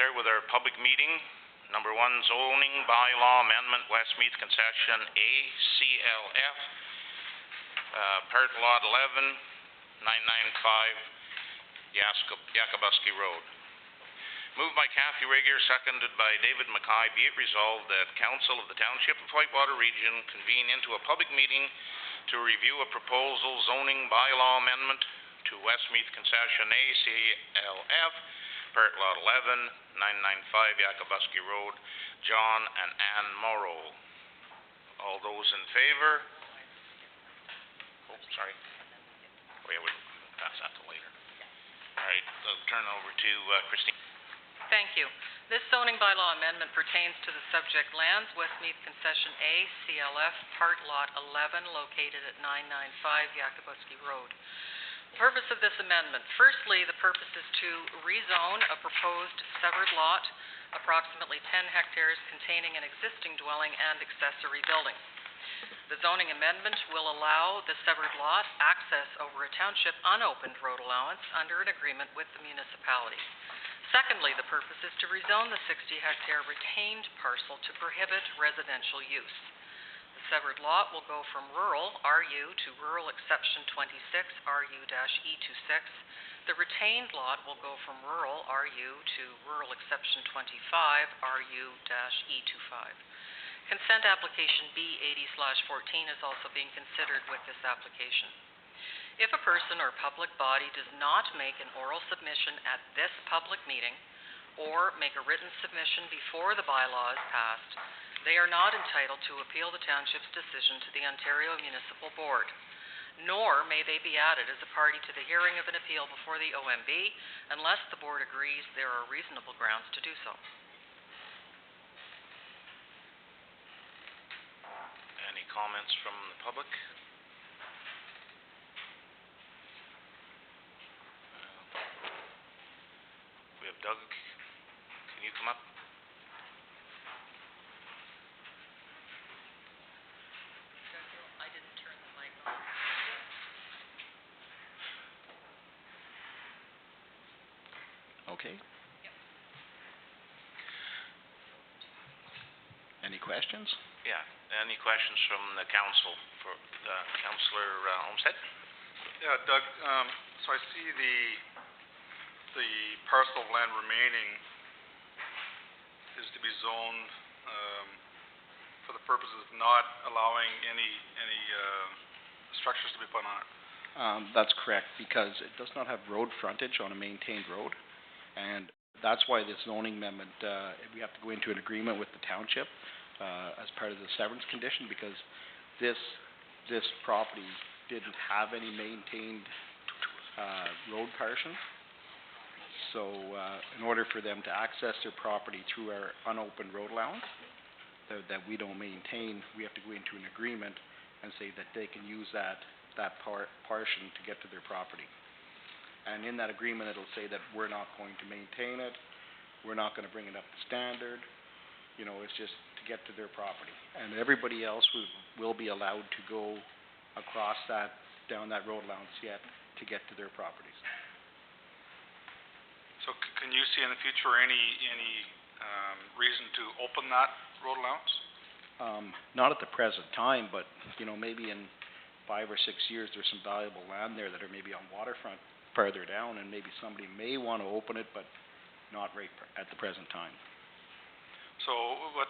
start with our public meeting. Number 1, zoning bylaw amendment, Westmeath concession ACLF, part lot 11, 995 Yakabuski Road. Moved by Kathy Rager, seconded by David Mackay. Be it resolved that Council of the Township of Whitewater Region convene into a public meeting to review a proposal zoning bylaw amendment to Westmeath concession ACLF, part lot 11, 995 Yakabuski Road, John and Ann Morrow. All those in favor? Oh, sorry. Oh, yeah, we'll pass that to later. All right, I'll turn it over to Christine. Thank you. This zoning bylaw amendment pertains to the subject lands, Westmeath Concession A, CLF, Part Lot 11, located at 995 Yakabuski Road. The purpose of this amendment: firstly, the purpose is to rezone a proposed severed lot, approximately 10 hectares, containing an existing dwelling and accessory building. The zoning amendment will allow the severed lot access over a township unopened road allowance under an agreement with the municipality. Secondly, the purpose is to rezone the 60-hectare retained parcel to prohibit residential use. The severed lot will go from rural RU to rural exception 26 RU-E26. The retained lot will go from rural RU to rural exception 25 RU-E25. Consent application B80/14 is also being considered with this application. If a person or public body does not make an oral submission at this public meeting or make a written submission before the bylaw is passed, they are not entitled to appeal the township's decision to the Ontario Municipal Board, nor may they be added as a party to the hearing of an appeal before the OMB unless the board agrees there are reasonable grounds to do so. Any comments from the public? We have Doug. Can you come up? I didn't turn the mic on. Okay. Yep. Any questions? Yeah. Any questions from the council for Councillor Olmsted? Yeah, Doug. So I see the parcel of land remaining is to be zoned for the purposes of not allowing any structures to be put on it. That's correct, because it does not have road frontage on a maintained road, and that's why this zoning amendment, we have to go into an agreement with the township as part of the severance condition, because this property didn't have any maintained road portion. So in order for them to access their property through our unopened road allowance that we don't maintain, we have to go into an agreement and say that they can use that portion to get to their property. And in that agreement, it'll say that we're not going to maintain it, we're not going to bring it up to standard. You know, it's just to get to their property. And everybody else will be allowed to go across down that road allowance yet to get to their properties. So can you see in the future any reason to open that road allowance? Not at the present time, but you know, maybe in 5 or 6 years, there's some valuable land there that are maybe on waterfront farther down, and maybe somebody may want to open it, but not right at the present time. So what,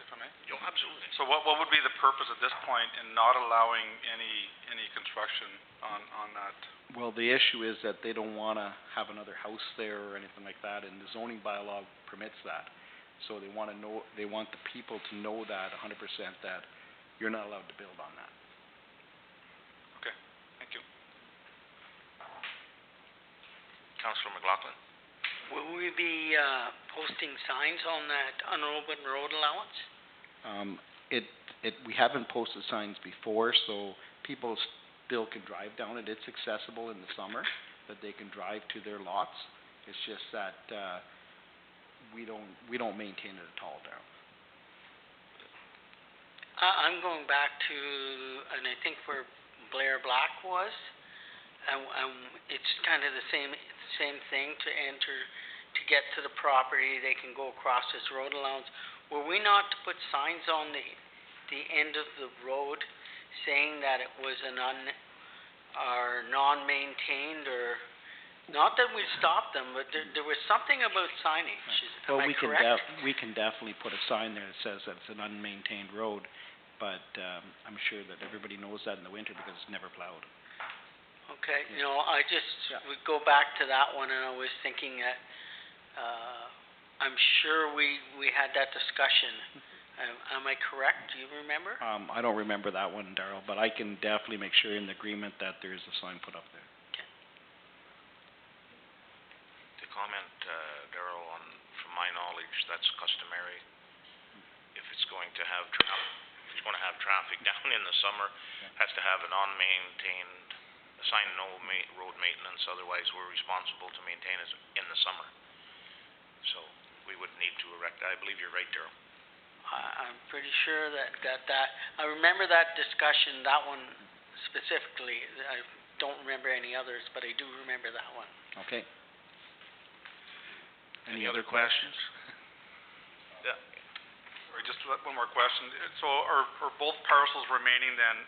if I may? Oh, absolutely. So what would be the purpose at this point in not allowing any construction on that? Well, the issue is that they don't want to have another house there or anything like that, and the zoning bylaw permits that. So they want the people to know that 100% that you're not allowed to build on that. Okay, thank you. Councillor McLaughlin. Will we be posting signs on that unopened road allowance? We haven't posted signs before, so people still can drive down it. It's accessible in the summer, that they can drive to their lots. It's just that we don't maintain it at all down. I'm going back to, and I think where Blair Black was, and it's kind of the same thing to enter to get to the property, they can go across this road allowance. Were we not to put signs on the end of the road saying that it was an non-maintained, or, not that we stopped them, but there was something about signage, am I correct? We can definitely put a sign there that says that it's an unmaintained road, but I'm sure that everybody knows that in the winter because it's never plowed. Okay, I just would go back to that one, and I was thinking that, I'm sure we had that discussion. Am I correct? Do you remember? I don't remember that one, Darrell, but I can definitely make sure in the agreement that there is a sign put up there. Okay. To comment, Darrell, from my knowledge, that's customary. If it's going to have traffic down in the summer, has to have an unmaintained, sign no road maintenance, otherwise we're responsible to maintain it in the summer. So we would need to erect, I believe you're right, Darrell. I'm pretty sure that I remember that discussion, that one specifically. I don't remember any others, but I do remember that one. Okay. Any other questions? Yeah. Sorry, just one more question. So are both parcels remaining then,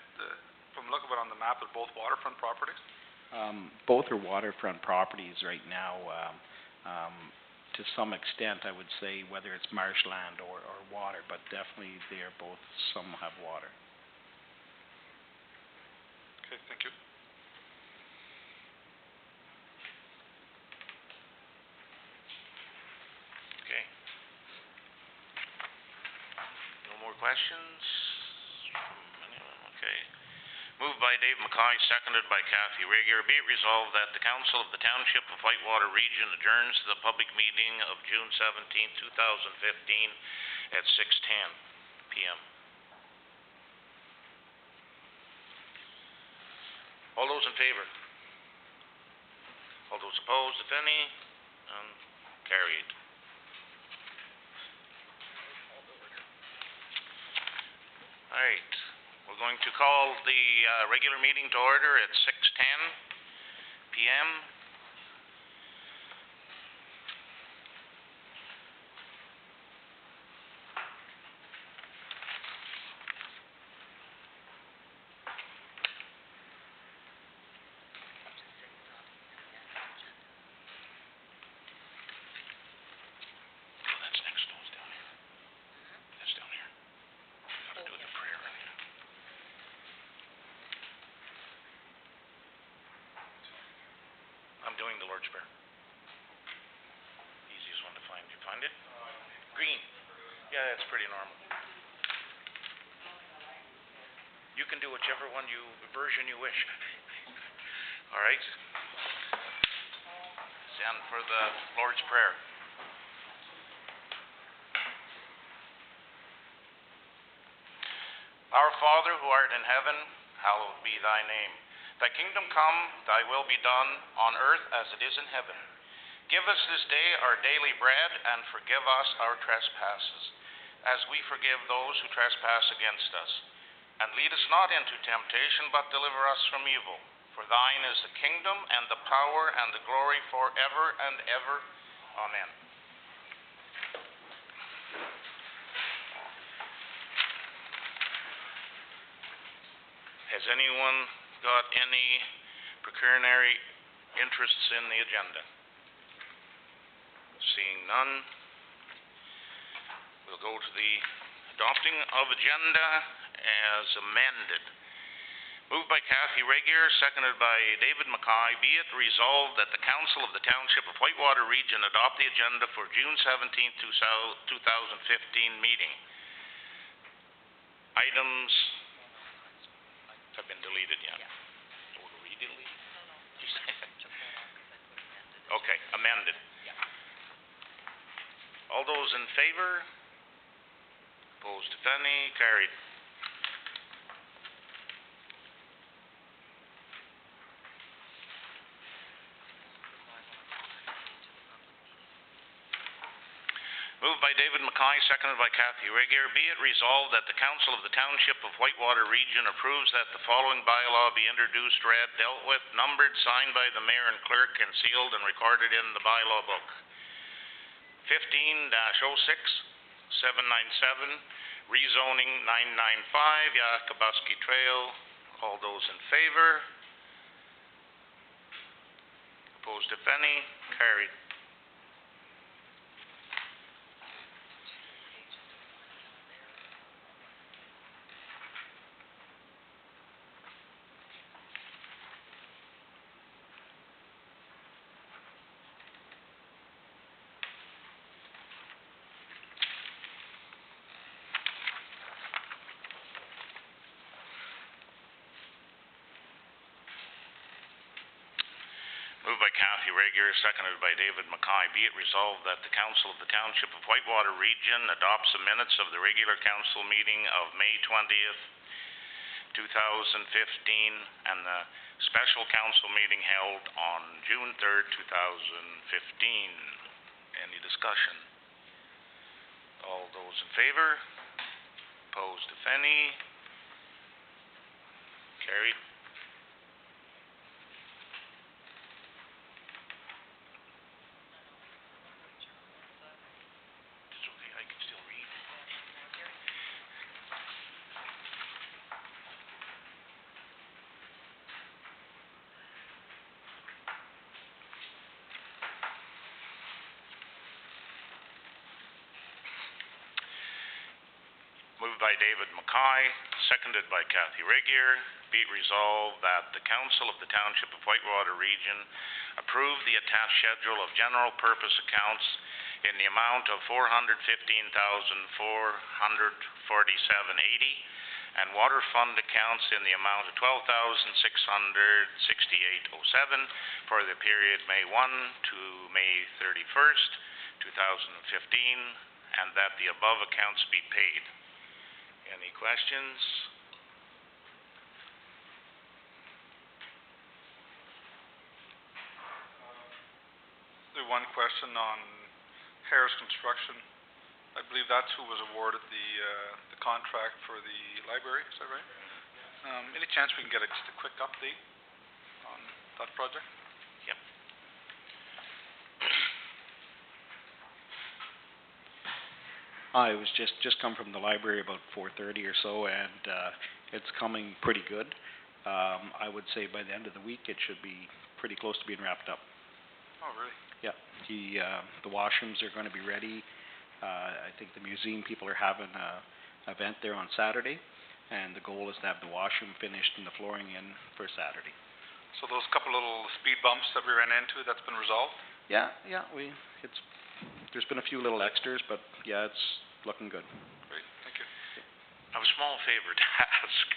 from the look of it on the map, are both waterfront properties? Both are waterfront properties right now. To some extent, I would say, whether it's marshland or water, but definitely they are both, some have water. Okay, thank you. Okay. No more questions from anyone? Okay. Moved by Dave McKay, seconded by Kathy Regier. Be it resolved that the Council of the Township of Whitewater Region adjourns to the public meeting of June 17, 2015 at 6:10 p.m. All those in favor? All those opposed, if any? None. Carried. All right. We're going to call the regular meeting to order at 6:10 p.m. That's next to us down here. That's down here. We gotta do the prayer in here. I'm doing the Lord's Prayer. Easiest one to find. You find it? Green. Yeah, it's pretty normal. You can do whichever version you wish. All right. Stand for the Lord's Prayer. Our Father, who art in heaven, hallowed be thy name. Thy kingdom come, thy will be done, on earth as it is in heaven. Give us this day our daily bread, and forgive us our trespasses, as we forgive those who trespass against us. And lead us not into temptation, but deliver us from evil. For thine is the kingdom, and the power, and the glory forever and ever. Amen. Has anyone got any pecuniary interests in the agenda? Seeing none, we'll go to the adopting of agenda as amended. Moved by Kathy Regier, seconded by David McKay. Be it resolved that the Council of the Township of Whitewater Region adopt the agenda for June 17, 2015 meeting. Items have been deleted yet? Yeah. Or re-deleted? Okay, amended. Yeah. All those in favor? Opposed, if any? Carried. Moved by David McKay, seconded by Kathy Regier. Be it resolved that the Council of the Township of Whitewater Region approves that the following bylaw be introduced, read, dealt with, numbered, signed by the mayor and clerk, and sealed and recorded in the bylaw book. 15-06-797, rezoning 995 Yakabuski Trail. All those in favor? Opposed, if any? Carried. Moved by Kathy Regier, seconded by David Mackay. Be it resolved that the Council of the Township of Whitewater Region adopts the minutes of the regular council meeting of May 20th, 2015, and the special council meeting held on June 3rd, 2015. Any discussion? All those in favor? Opposed, if any? Carried. Moved by David Mackay, seconded by Kathy Regier. Be it resolved that the Council of the Township of Whitewater Region approve the attached schedule of general purpose accounts in the amount of $415,447.80 and water fund accounts in the amount of $12,668.07 for the period May 1 to May 31st, 2015, and that the above accounts be paid. Any questions? There's one question on Harris Construction. I believe that's who was awarded the contract for the library, is that right? Any chance we can get just a quick update on that project? Yep. It was just come from the library about 4:30 or so, and it's coming pretty good. I would say by the end of the week, it should be pretty close to being wrapped up. Oh, really? Yeah, the washrooms are going to be ready. I think the museum people are having an event there on Saturday, and the goal is to have the washroom finished and the flooring in for Saturday. So those couple little speed bumps that we ran into, that's been resolved? Yeah, there's been a few little extras, but yeah, it's looking good. Great, thank you. I have a small favor to ask.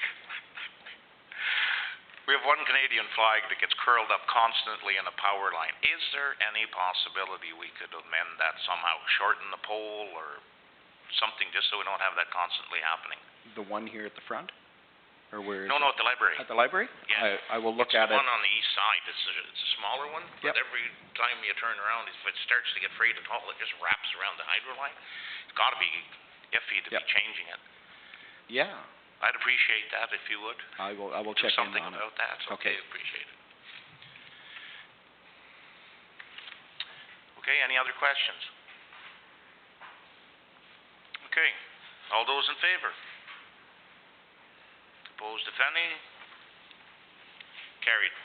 We have one Canadian flag that gets curled up constantly in a power line. Is there any possibility we could amend that somehow, shorten the pole or something, just so we don't have that constantly happening? The one here at the front? Or where? No, at the library. At the library? Yeah. I will look at it. It's the one on the east side. It's a smaller one, but every time you turn around, if it starts to get frayed at all, it just wraps around the hydro line. It's got to be iffy to be changing it. Yeah. I'd appreciate that if you would. I will Do check in on it. something about that. Okay, appreciate it. Okay, any other questions? Okay, all those in favor? Opposed, if any? Carried.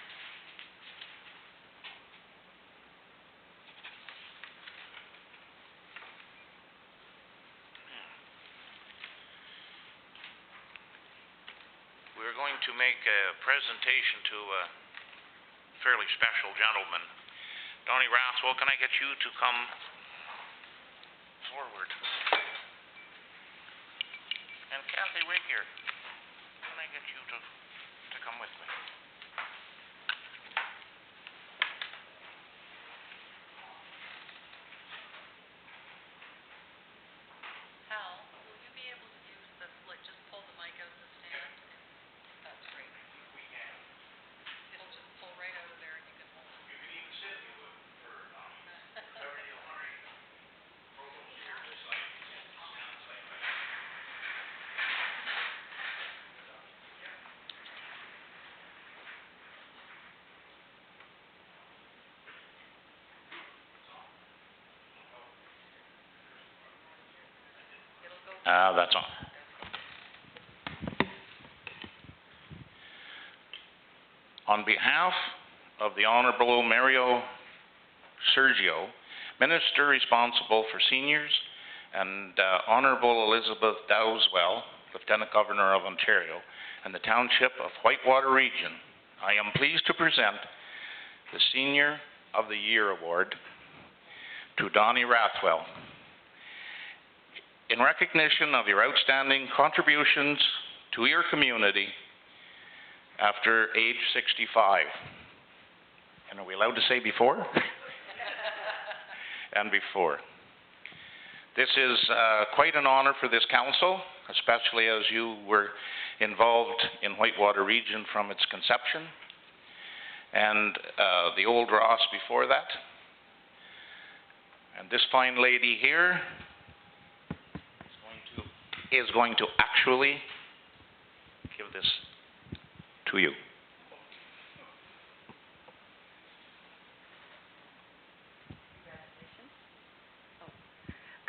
We're going to make a presentation to a fairly special gentleman. Donnie Rathwell, can I get you to come forward? And Kathy Regier, can I get you to come with me? Hal, will you be able to use the, just pull the mic out of the stand? That's great. We can. It'll just pull right out of there and you can hold it. You can even sit if you would prefer, Whatever you want. Throw those here this side. Stand side by side. That's on. On behalf of the Honorable Mario Sergio, Minister responsible for seniors, and Honorable Elizabeth Dowswell, Lieutenant Governor of Ontario, and the Township of Whitewater Region, I am pleased to present the Senior of the Year Award to Donnie Rathwell in recognition of your outstanding contributions to your community after age 65. And are we allowed to say before? And before. This is quite an honor for this council, especially as you were involved in Whitewater Region from its conception, and the old Ross before that. And this fine lady here is going to actually give this to you.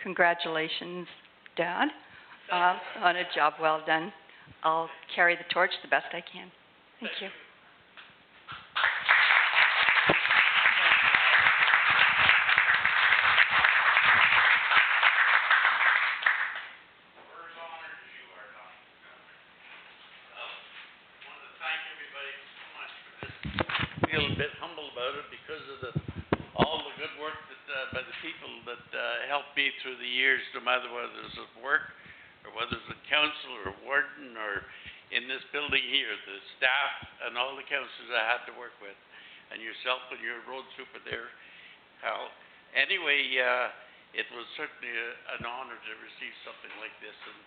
Congratulations, Dad, on a job well done. I'll carry the torch the best I can. Thank you. Feel a bit humble about it because of all the good work that by the people that helped me through the years, no matter whether it was at work or whether it was at council or warden or in this building here, the staff and all the councillors I had to work with, and yourself and your road super there, Hal. Anyway, it was certainly an honor to receive something like this, and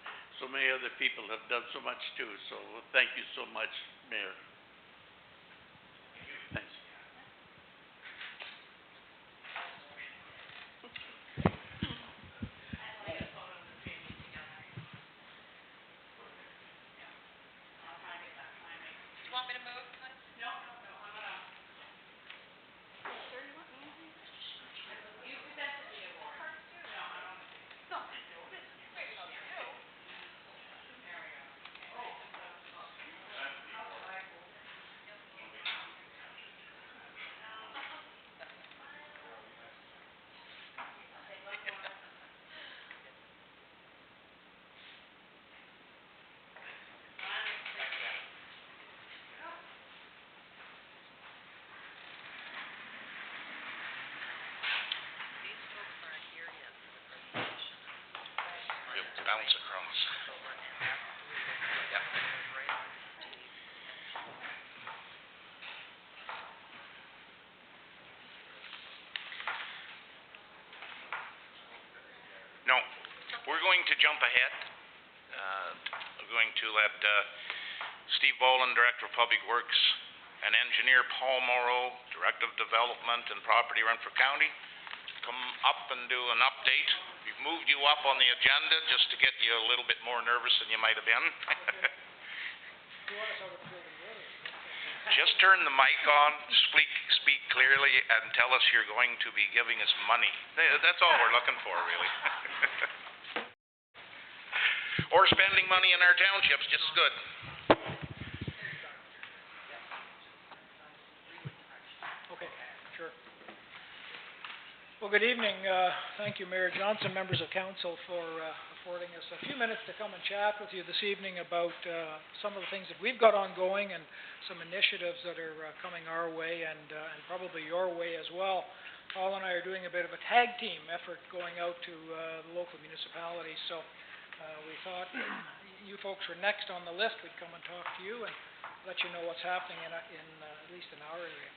so many other people have done so much too, so thank you so much, Mayor. Thanks. Bounce across. Yep. No, we're going to jump ahead. We're going to let Steve Boland, Director of Public Works, and Engineer Paul Morrow, Director of Development and Property, Renfrew County, come up and do an update. We've moved you up on the agenda just to get you a little bit more nervous than you might have been. Just turn the mic on, speak clearly, and tell us you're going to be giving us money. That's all we're looking for, really. Or spending money in our townships, just as good. Okay, sure. Well, good evening. Thank you, Mayor Johnson, members of council, for affording us a few minutes to come and chat with you this evening about some of the things that we've got ongoing and some initiatives that are coming our way and probably your way as well. Paul and I are doing a bit of a tag team effort going out to the local municipalities, so we thought you folks were next on the list. We'd come and talk to you and let you know what's happening in at least in our area.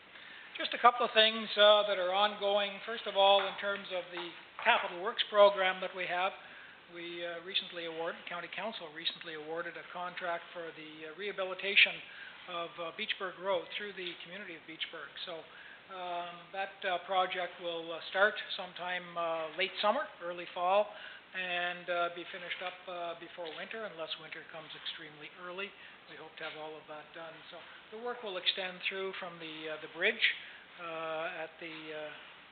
Just a couple of things that are ongoing. First of all, in terms of the Capital Works program that we have, we recently awarded, County Council recently awarded a contract for the rehabilitation of Beachburg Road through the community of Beachburg. So that project will start sometime late summer, early fall, and be finished up before winter, unless winter comes extremely early. We hope to have all of that done. So the work will extend through from the bridge at the,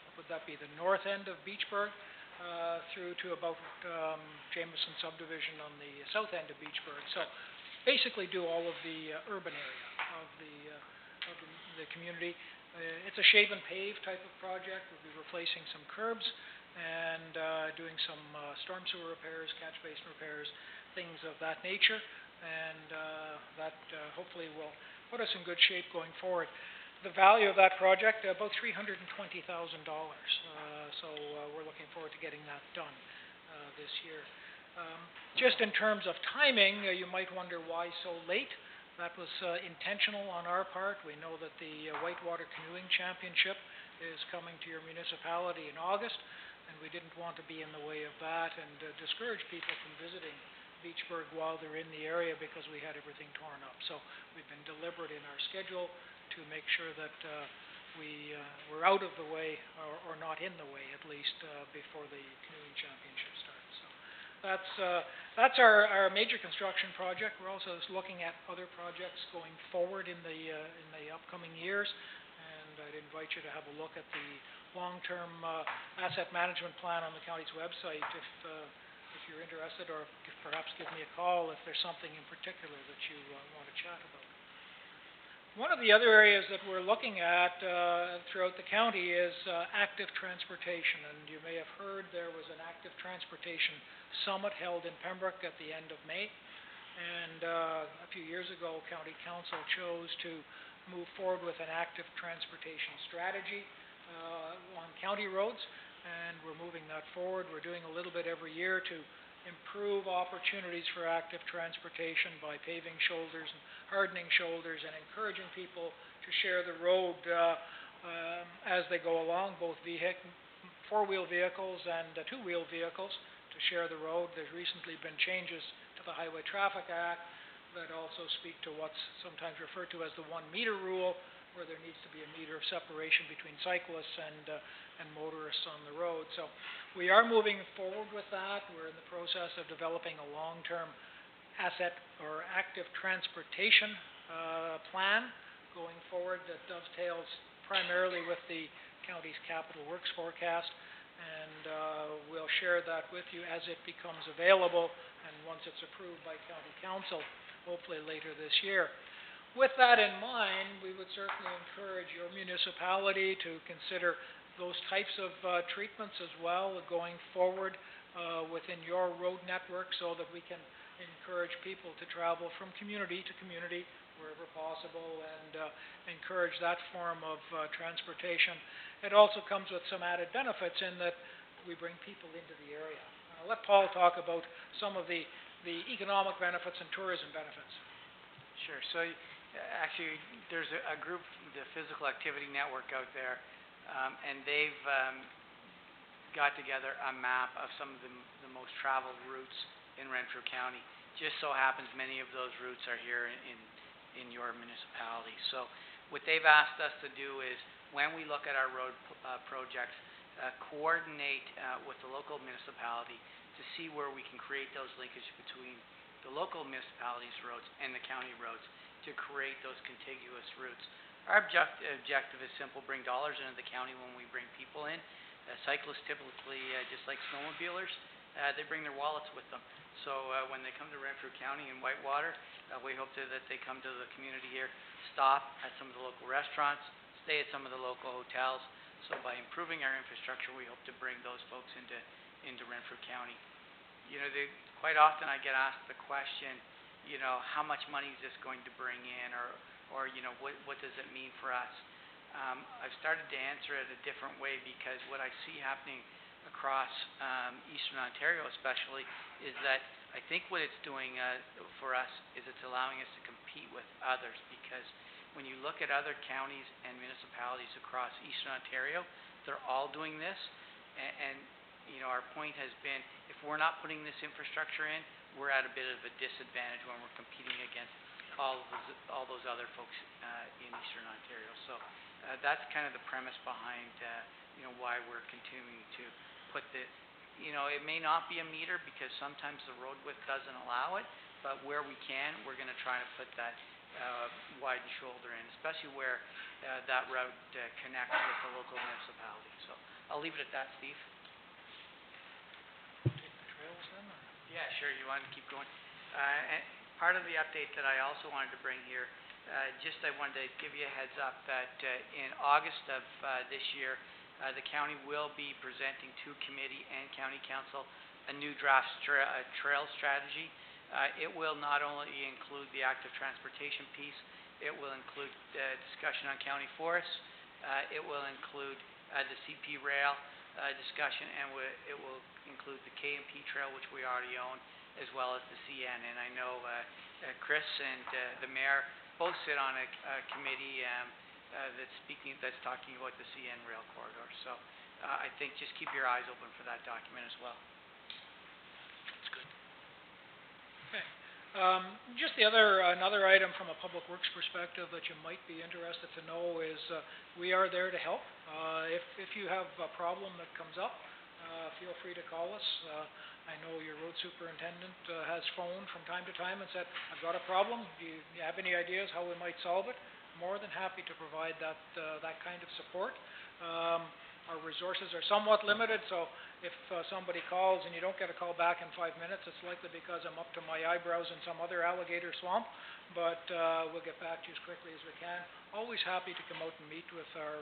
what would that be, the north end of Beachburg, through to about Jameson subdivision on the south end of Beachburg. So basically do all of the urban area of the community. It's a shave and pave type of project. We'll be replacing some curbs and doing some storm sewer repairs, catch basin repairs, things of that nature, and that hopefully will put us in good shape going forward. The value of that project, about $320,000. So we're looking forward to getting that done this year. Just in terms of timing, you might wonder why so late. That was intentional on our part. We know that the Whitewater Canoeing Championship is coming to your municipality in August, and we didn't want to be in the way of that and discourage people from visiting Beachburg while they're in the area because we had everything torn up. So we've been deliberate in our schedule to make sure that we're out of the way, or not in the way at least, before the canoeing championship starts. So that's our major construction project. We're also looking at other projects going forward in the upcoming years, and I'd invite you to have a look at the long-term asset management plan on the county's website if you're interested, or perhaps give me a call if there's something in particular that you want to chat about. One of the other areas that we're looking at throughout the county is active transportation, and you may have heard there was an active transportation summit held in Pembroke at the end of May, and a few years ago County Council chose to move forward with an active transportation strategy on county roads, and we're moving that forward. We're doing a little bit every year to improve opportunities for active transportation by paving shoulders and hardening shoulders and encouraging people to share the road as they go along, both four-wheel vehicles and two-wheel vehicles to share the road. There's recently been changes to the Highway Traffic Act that also speak to what's sometimes referred to as the 1 meter rule, where there needs to be a meter of separation between cyclists and motorists on the road. So we are moving forward with that. We're in the process of developing a long-term asset or active transportation plan going forward that dovetails primarily with the county's capital works forecast, and we'll share that with you as it becomes available and once it's approved by County Council, hopefully later this year. With that in mind, we would certainly encourage your municipality to consider those types of treatments as well going forward within your road network, so that we can encourage people to travel from community to community wherever possible and encourage that form of transportation. It also comes with some added benefits in that we bring people into the area. I'll let Paul talk about some of the economic benefits and tourism benefits. Sure. So actually, there's a group, the Physical Activity Network out there, and they've got together a map of some of the most traveled routes in Renfrew County. Just so happens many of those routes are here in your municipality. So what they've asked us to do is, when we look at our road projects, coordinate with the local municipality to see where we can create those linkages between the local municipalities' roads and the county roads to create those contiguous routes. Our objective is simple: bring dollars into the county when we bring people in. Cyclists typically, just like snowmobilers, they bring their wallets with them. So when they come to Renfrew County and Whitewater, we hope that they come to the community here, stop at some of the local restaurants, stay at some of the local hotels. So by improving our infrastructure, we hope to bring those folks into Renfrew County. You know, quite often I get asked the question, you know, how much money is this going to bring in, or you know, what does it mean for us? I've started to answer it a different way, because what I see happening across Eastern Ontario especially is that I think what it's doing for us is it's allowing us to compete with others, because when you look at other counties and municipalities across Eastern Ontario, they're all doing this, and you know, our point has been, if we're not putting this infrastructure in, we're at a bit of a disadvantage when we're competing against all those other folks in Eastern Ontario. So that's kind of the premise behind you know, why we're continuing to put the, you know, it may not be a meter because sometimes the road width doesn't allow it, but where we can, we're going to try to put that wide shoulder in, especially where that route connects with the local municipality. So I'll leave it at that, Steve. folks then? Or? Yeah, sure, you want to keep going? And part of the update that I also wanted to bring here, I wanted to give you a heads up that in August of this year, the county will be presenting to committee and county council a new draft trail strategy. It will not only include the active transportation piece, it will include discussion on county forests, it will include the CP rail discussion, and it will include the K&P trail, which we already own, as well as the CN. And I know Chris and the mayor both sit on a committee that's talking about the CN rail corridor. So I think just keep your eyes open for that document as well. That's good. Okay. Just another item from a public works perspective that you might be interested to know is we are there to help. If you have a problem that comes up, feel free to call us. I know your road superintendent has phoned from time to time and said, I've got a problem. Do you have any ideas how we might solve it? More than happy to provide that kind of support. Our resources are somewhat limited, so if somebody calls and you don't get a call back in 5 minutes, it's likely because I'm up to my eyebrows in some other alligator swamp, but we'll get back to you as quickly as we can. Always happy to come out and meet with our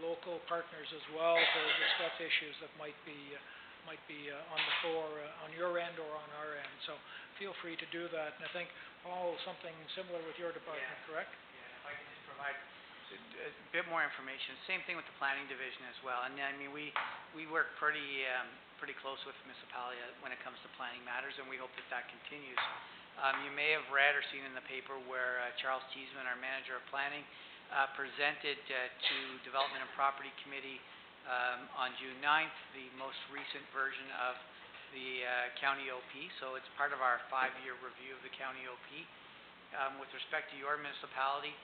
local partners as well to discuss issues that might be on the fore on your end or on our end. So feel free to do that. And I think, Paul, something similar with your department, correct? Yeah, if I can just provide a bit more information. Same thing with the planning division as well. And I mean, we work pretty close with the municipality when it comes to planning matters, and we hope that continues. You may have read or seen in the paper where Charles Cheeseman, our manager of planning, presented to Development and Property Committee on June 9th the most recent version of the county OP. So it's part of our 5-year review of the county OP. With respect to your municipality,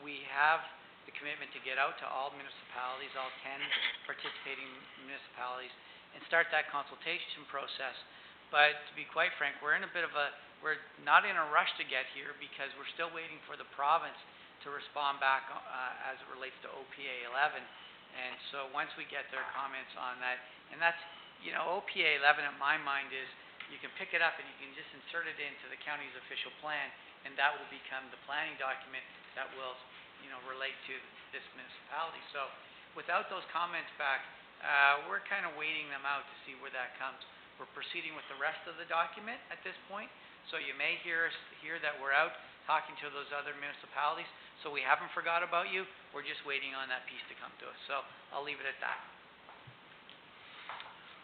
we have the commitment to get out to all municipalities, all 10 participating municipalities, and start that consultation process. But to be quite frank, we're not in a rush to get here because we're still waiting for the province to respond back as it relates to OPA 11. And so once we get their comments on that, and that's, OPA 11 in my mind is you can pick it up and you can just insert it into the county's official plan, and that will become the planning document that will, relate to this municipality. So without those comments back, we're kind of waiting them out to see where that comes. We're proceeding with the rest of the document at this point, so you may hear that we're out talking to those other municipalities. So we haven't forgot about you. We're just waiting on that piece to come to us. So I'll leave it at that.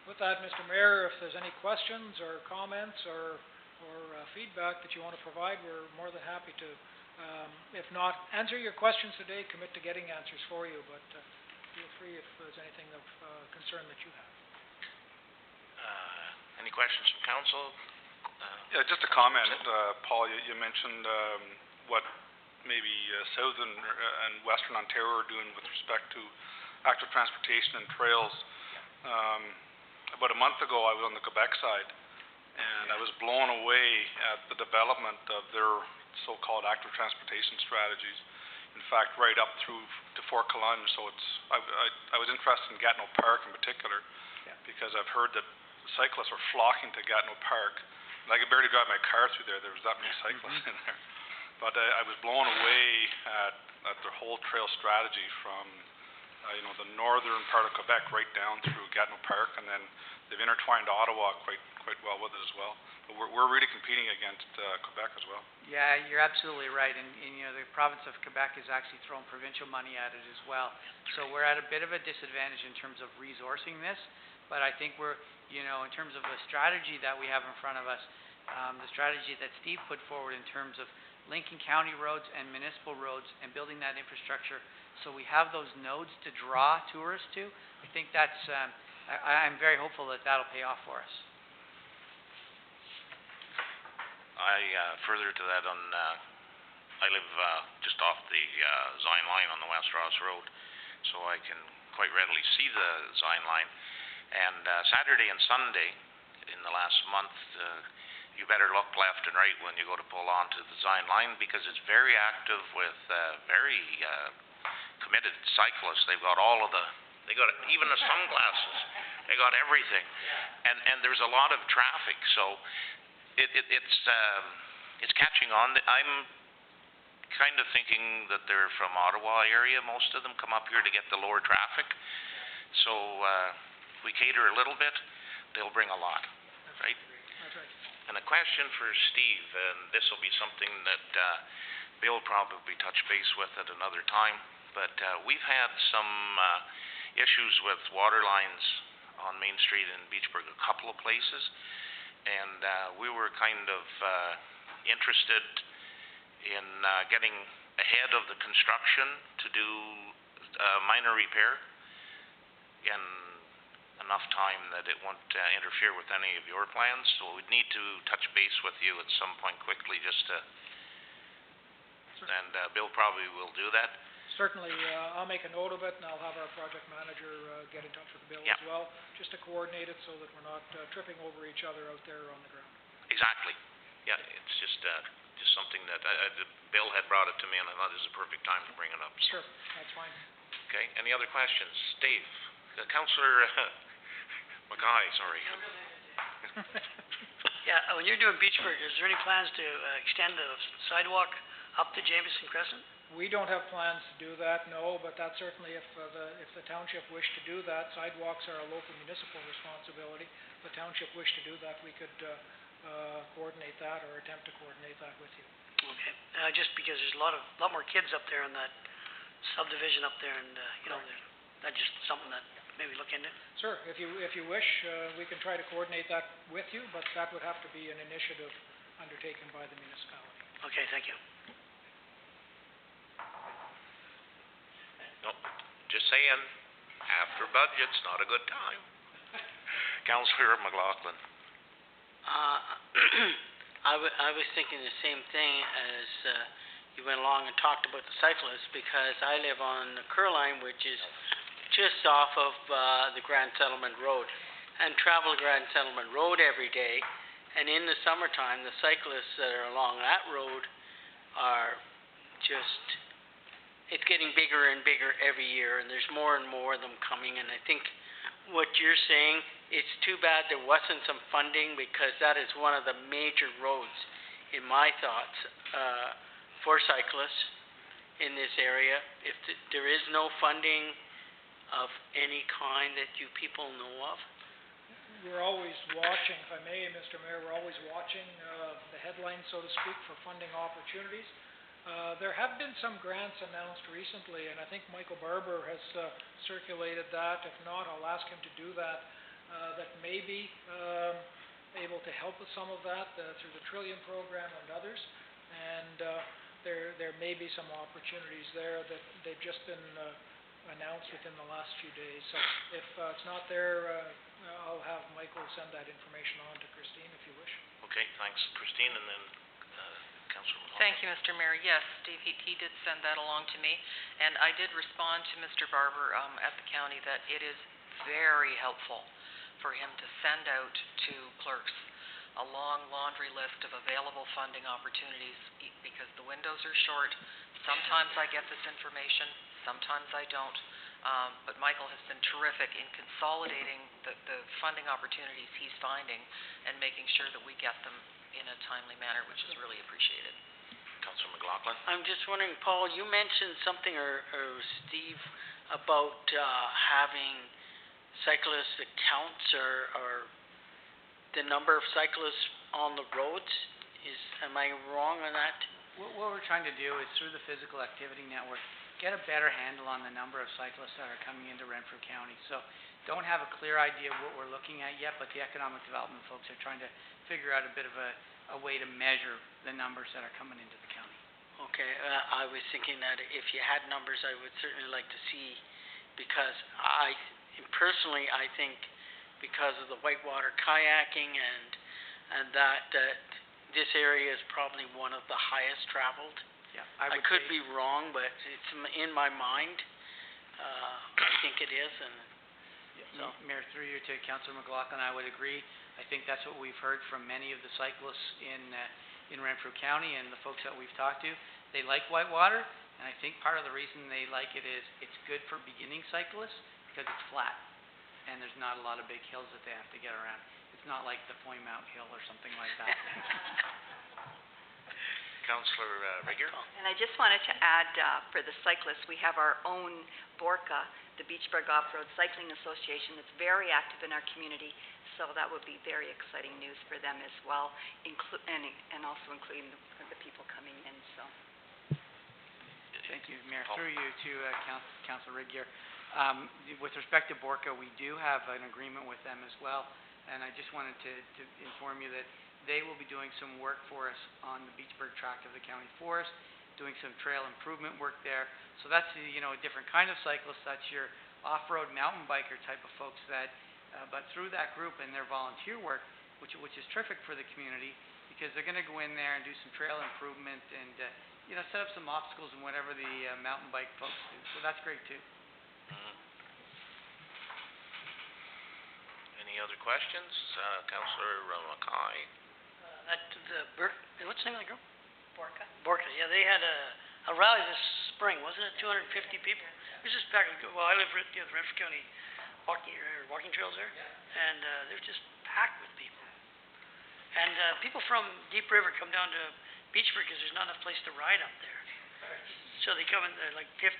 With that, Mr. Mayor, if there's any questions or comments or feedback that you want to provide, we're more than happy to. If not, answer your questions today, commit to getting answers for you, but feel free if there's anything of concern that you have. Any questions from council? Yeah, just a comment, Paul, you mentioned what maybe southern and western Ontario are doing with respect to active transportation and trails. About a month ago, I was on the Quebec side, and I was blown away at the development of their so-called active transportation strategies. In fact, right up through to Fort Collonge. So I was interested in Gatineau Park in particular, because I've heard that cyclists are flocking to Gatineau Park. And I could barely drive my car through there. There was that many cyclists in there. But I was blown away at their whole trail strategy from the northern part of Quebec right down through Gatineau Park, and then they've intertwined Ottawa quite well with it as well. But we're really competing against Quebec as well. Yeah, you're absolutely right. And the province of Quebec is actually throwing provincial money at it as well. So we're at a bit of a disadvantage in terms of resourcing this. But I think we're, in terms of the strategy that we have in front of us, the strategy that Steve put forward in terms of linking county roads and municipal roads and building that infrastructure so we have those nodes to draw tourists to, I think that's, I'm very hopeful that that'll pay off for us. Further to that, I live just off the Zion line on the West Ross Road, so I can quite readily see the Zion line. And Saturday and Sunday in the last month, you better look left and right when you go to pull onto the Zion line, because it's very active with very committed cyclists. They've got even the sunglasses They got everything. And there's a lot of traffic, so it's catching on. I'm kind of thinking that they're from Ottawa area. Most of them come up here to get the lower traffic. So if we cater a little bit, they'll bring a lot, right? That's right. And a question for Steve, and this will be something that Bill probably touch base with at another time, but we've had some issues with water lines on Main Street in Beachburg, a couple of places, and we were kind of interested in getting ahead of the construction to do minor repair in enough time that it won't interfere with any of your plans. So we'd need to touch base with you at some point quickly just to, and Bill probably will do that. Certainly, I'll make a note of it, and I'll have our project manager get in touch with Bill as well, just to coordinate it so that we're not tripping over each other out there on the ground. Exactly. Yeah, it's just something that Bill had brought it to me, and I thought this is a perfect time to bring it up. So. Sure, that's fine. Okay, any other questions? Dave? Councillor Mackay, sorry. Yeah, when you're doing Beachburg, is there any plans to extend the sidewalk up to Jameson Crescent? We don't have plans to do that, no, but that certainly, if the township wished to do that, sidewalks are a local municipal responsibility. If the township wished to do that, we could coordinate that or attempt to coordinate that with you. Okay, just because there's a lot more kids up there in that subdivision up there, and that's just something that maybe look into. Sure, if you wish, we can try to coordinate that with you, but that would have to be an initiative undertaken by the municipality. Okay, thank you. Nope, just saying, after budget's not a good time. Councillor McLaughlin. I was thinking the same thing as you went along and talked about the cyclists, because I live on the Kerr line, which is just off of the Grand Settlement Road, and travel Grand Settlement Road every day. And in the summertime, the cyclists that are along that road are just, it's getting bigger and bigger every year, and there's more and more of them coming. And I think what you're saying, it's too bad there wasn't some funding, because that is one of the major roads, in my thoughts, for cyclists in this area. If there is no funding of any kind that you people know of? We're always watching, if I may, Mr. Mayor, we're always watching the headlines, so to speak, for funding opportunities. There have been some grants announced recently, and I think Michael Barber has circulated that. If not, I'll ask him to do that. That may be able to help with some of that through the Trillium program and others. And there may be some opportunities there that they've just been announced within the last few days. So if it's not there, I'll have Michael send that information on to Christine if you wish. Okay, thanks, Christine, and then Councillor McLaughlin. Thank you, Mr. Mayor. Yes, Steve, he did send that along to me, and I did respond to Mr. Barber at the county that it is very helpful for him to send out to clerks a long laundry list of available funding opportunities, because the windows are short. Sometimes I get this information, sometimes I don't. But Michael has been terrific in consolidating the funding opportunities he's finding and making sure that we get them in a timely manner, which is really appreciated. Councillor McLaughlin. I'm just wondering, Paul, you mentioned something, or Steve, about having cyclists that counts, or the number of cyclists on the roads. Am I wrong on that? What we're trying to do is, through the physical activity network, get a better handle on the number of cyclists that are coming into Renfrew County. So don't have a clear idea of what we're looking at yet, but the economic development folks are trying to figure out a bit of a way to measure the numbers that are coming into the county. Okay, I was thinking that if you had numbers, I would certainly like to see, because personally, I think because of the whitewater kayaking and that this area is probably one of the highest traveled. Yeah, I could be wrong, but it's in my mind. I think it is, and so. Mayor, through you to Councillor McLaughlin, I would agree. I think that's what we've heard from many of the cyclists in Renfrew County and the folks that we've talked to. They like whitewater, and I think part of the reason they like it is it's good for beginning cyclists because it's flat. and there's not a lot of big hills that they have to get around. It's not like the Point Mount Hill or something like that. Councillor Regier? And I just wanted to add, for the cyclists, we have our own BORCA, the Beachburg Off-Road Cycling Association, that's very active in our community, so that would be very exciting news for them as well, and also including the people coming in, so. Thank you, Mayor. Through you to Councillor Regier. With respect to BORCA, we do have an agreement with them as well, and I just wanted to inform you that they will be doing some work for us on the Beachburg tract of the county forest, doing some trail improvement work there. So that's, you know, a different kind of cyclist. That's your off-road mountain biker type of folks that, but through that group and their volunteer work, which is terrific for the community, because they're going to go in there and do some trail improvement and, you know, set up some obstacles and whatever the mountain bike folks do. So that's great too. Any other questions? Councillor Mackay? What's the name of the group? BORCA. BORCA, yeah, they had a rally this spring, wasn't it? 250 people? It was just back, well, I live at the Renfrew County walking trails there, and they were just packed with people. And people from Deep River come down to Beachburg because there's not enough place to ride up there. So they come in, they're like 50,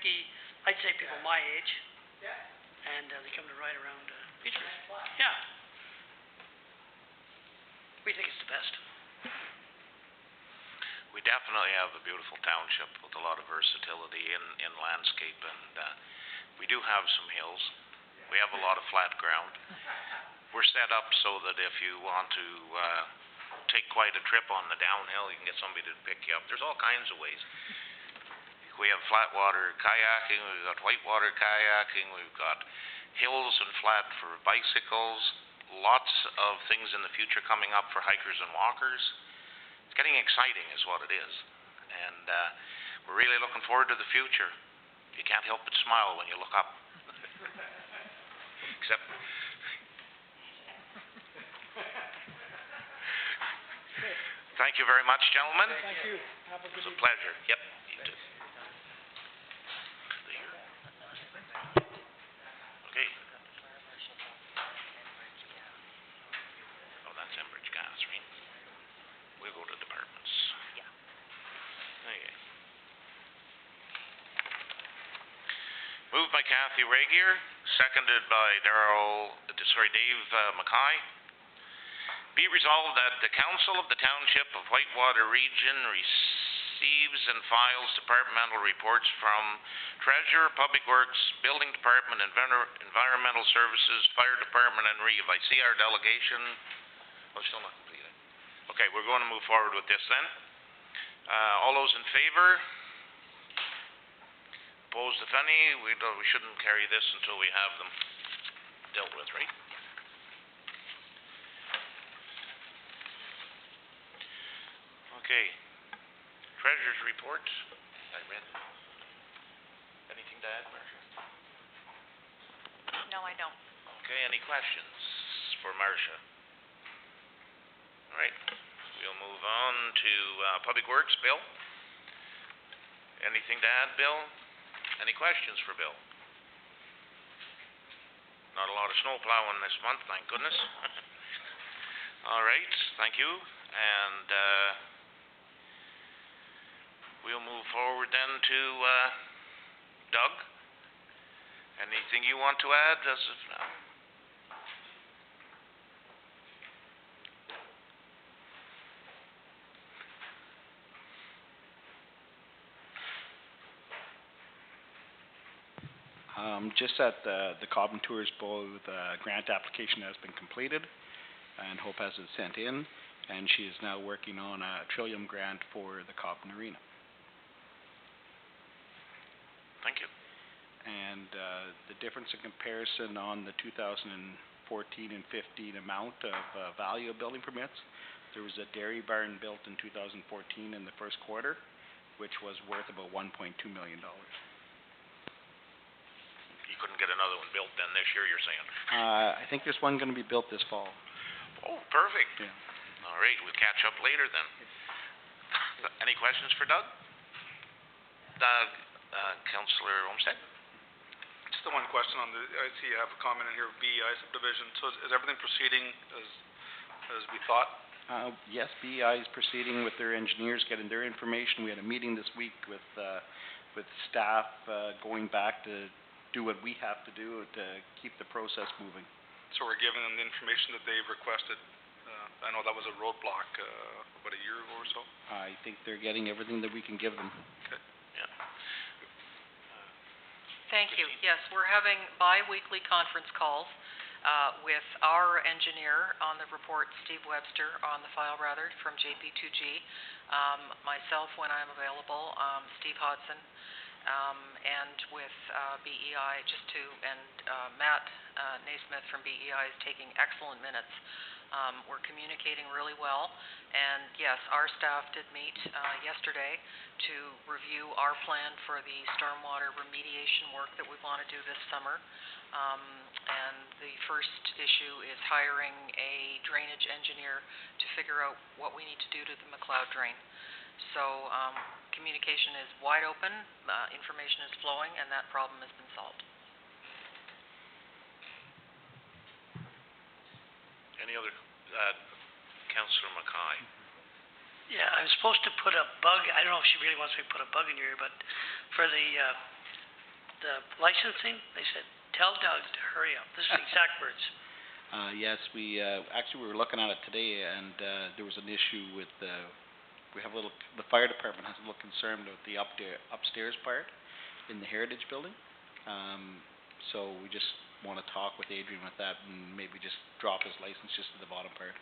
I'd say people my age, and they come to ride around Beachburg. Yeah. We think it's the best. We definitely have a beautiful township with a lot of versatility in landscape, and we do have some hills. We have a lot of flat ground. We're set up so that if you want to take quite a trip on the downhill, you can get somebody to pick you up. There's all kinds of ways. We have flat water kayaking, we've got whitewater kayaking, we've got hills and flat for bicycles, lots of things in the future coming up for hikers and walkers. It's getting exciting is what it is, and we're really looking forward to the future. You can't help but smile when you look up. Except thank you very much, gentlemen. Thank you. Have a good It was a evening. pleasure. Yep, you too. Okay. Oh, that's Enbridge Gas, right? We'll go to departments. Yeah. Okay. Moved by Kathy Regier, seconded by Dave Mackay. Be resolved that the Council of the Township of Whitewater Region receives and files departmental reports from Treasurer, Public Works, Building Department, Environmental Services, Fire Department, and REEV. I see our delegation. Oh, still not completed. Okay, we're going to move forward with this then. All those in favor? Opposed, if any? We shouldn't carry this until we have them dealt with, right? Okay. Treasurer's report. I read it. Anything to add, Marcia? No, I don't. Okay, any questions for Marcia? All right, we'll move on to Public Works. Bill? Anything to add, Bill? Any questions for Bill? Not a lot of snow plowing this month, thank goodness. All right, thank you. And we'll move forward then to Doug. Anything you want to add as of now? Just that the Cobham Tours Bowl grant application has been completed, and Hope has it sent in, and she is now working on a Trillium grant for the Cobham Arena. Thank you. And the difference in comparison on the 2014 and 15 amount of value of building permits, there was a dairy barn built in 2014 in the first quarter, which was worth about $1.2 million. You couldn't get another one built then this year, you're saying? I think there's one going to be built this fall. Oh, perfect. Yeah. All right, we'll catch up later then. Any questions for Doug? Councillor Olmsted? Just the one question on the, I see you have a comment in here, BEI subdivision, so is everything proceeding as we thought? Yes, BEI is proceeding with their engineers, getting their information. We had a meeting this week with staff, going back to do what we have to do to keep the process moving. So we're giving them the information that they've requested. I know that was a roadblock, about a year ago or so. I think they're getting everything that we can give them. Okay. Thank you. Yes, we're having bi-weekly conference calls with our engineer on the report, Steve Webster, on the file rather, from JP2G, myself when I'm available, Steve Hodson, and with BEI and Matt Naismith from BEI is taking excellent minutes. We're communicating really well, and yes, our staff did meet yesterday to review our plan for the stormwater remediation work that we want to do this summer. And the first issue is hiring a drainage engineer to figure out what we need to do to the McLeod drain. So communication is wide open, information is flowing, and that problem has been solved. Any other, Councillor Mackay? Yeah, I'm supposed to put a bug, I don't know if she really wants me to put a bug in your ear, but for the licensing, they said, tell Doug to hurry up. This is the exact words. Yes, we were looking at it today, and there was an issue with the fire department has a little concern with the upstairs part in the Heritage Building. So we just want to talk with Adrian with that and maybe just drop his license just to the bottom part.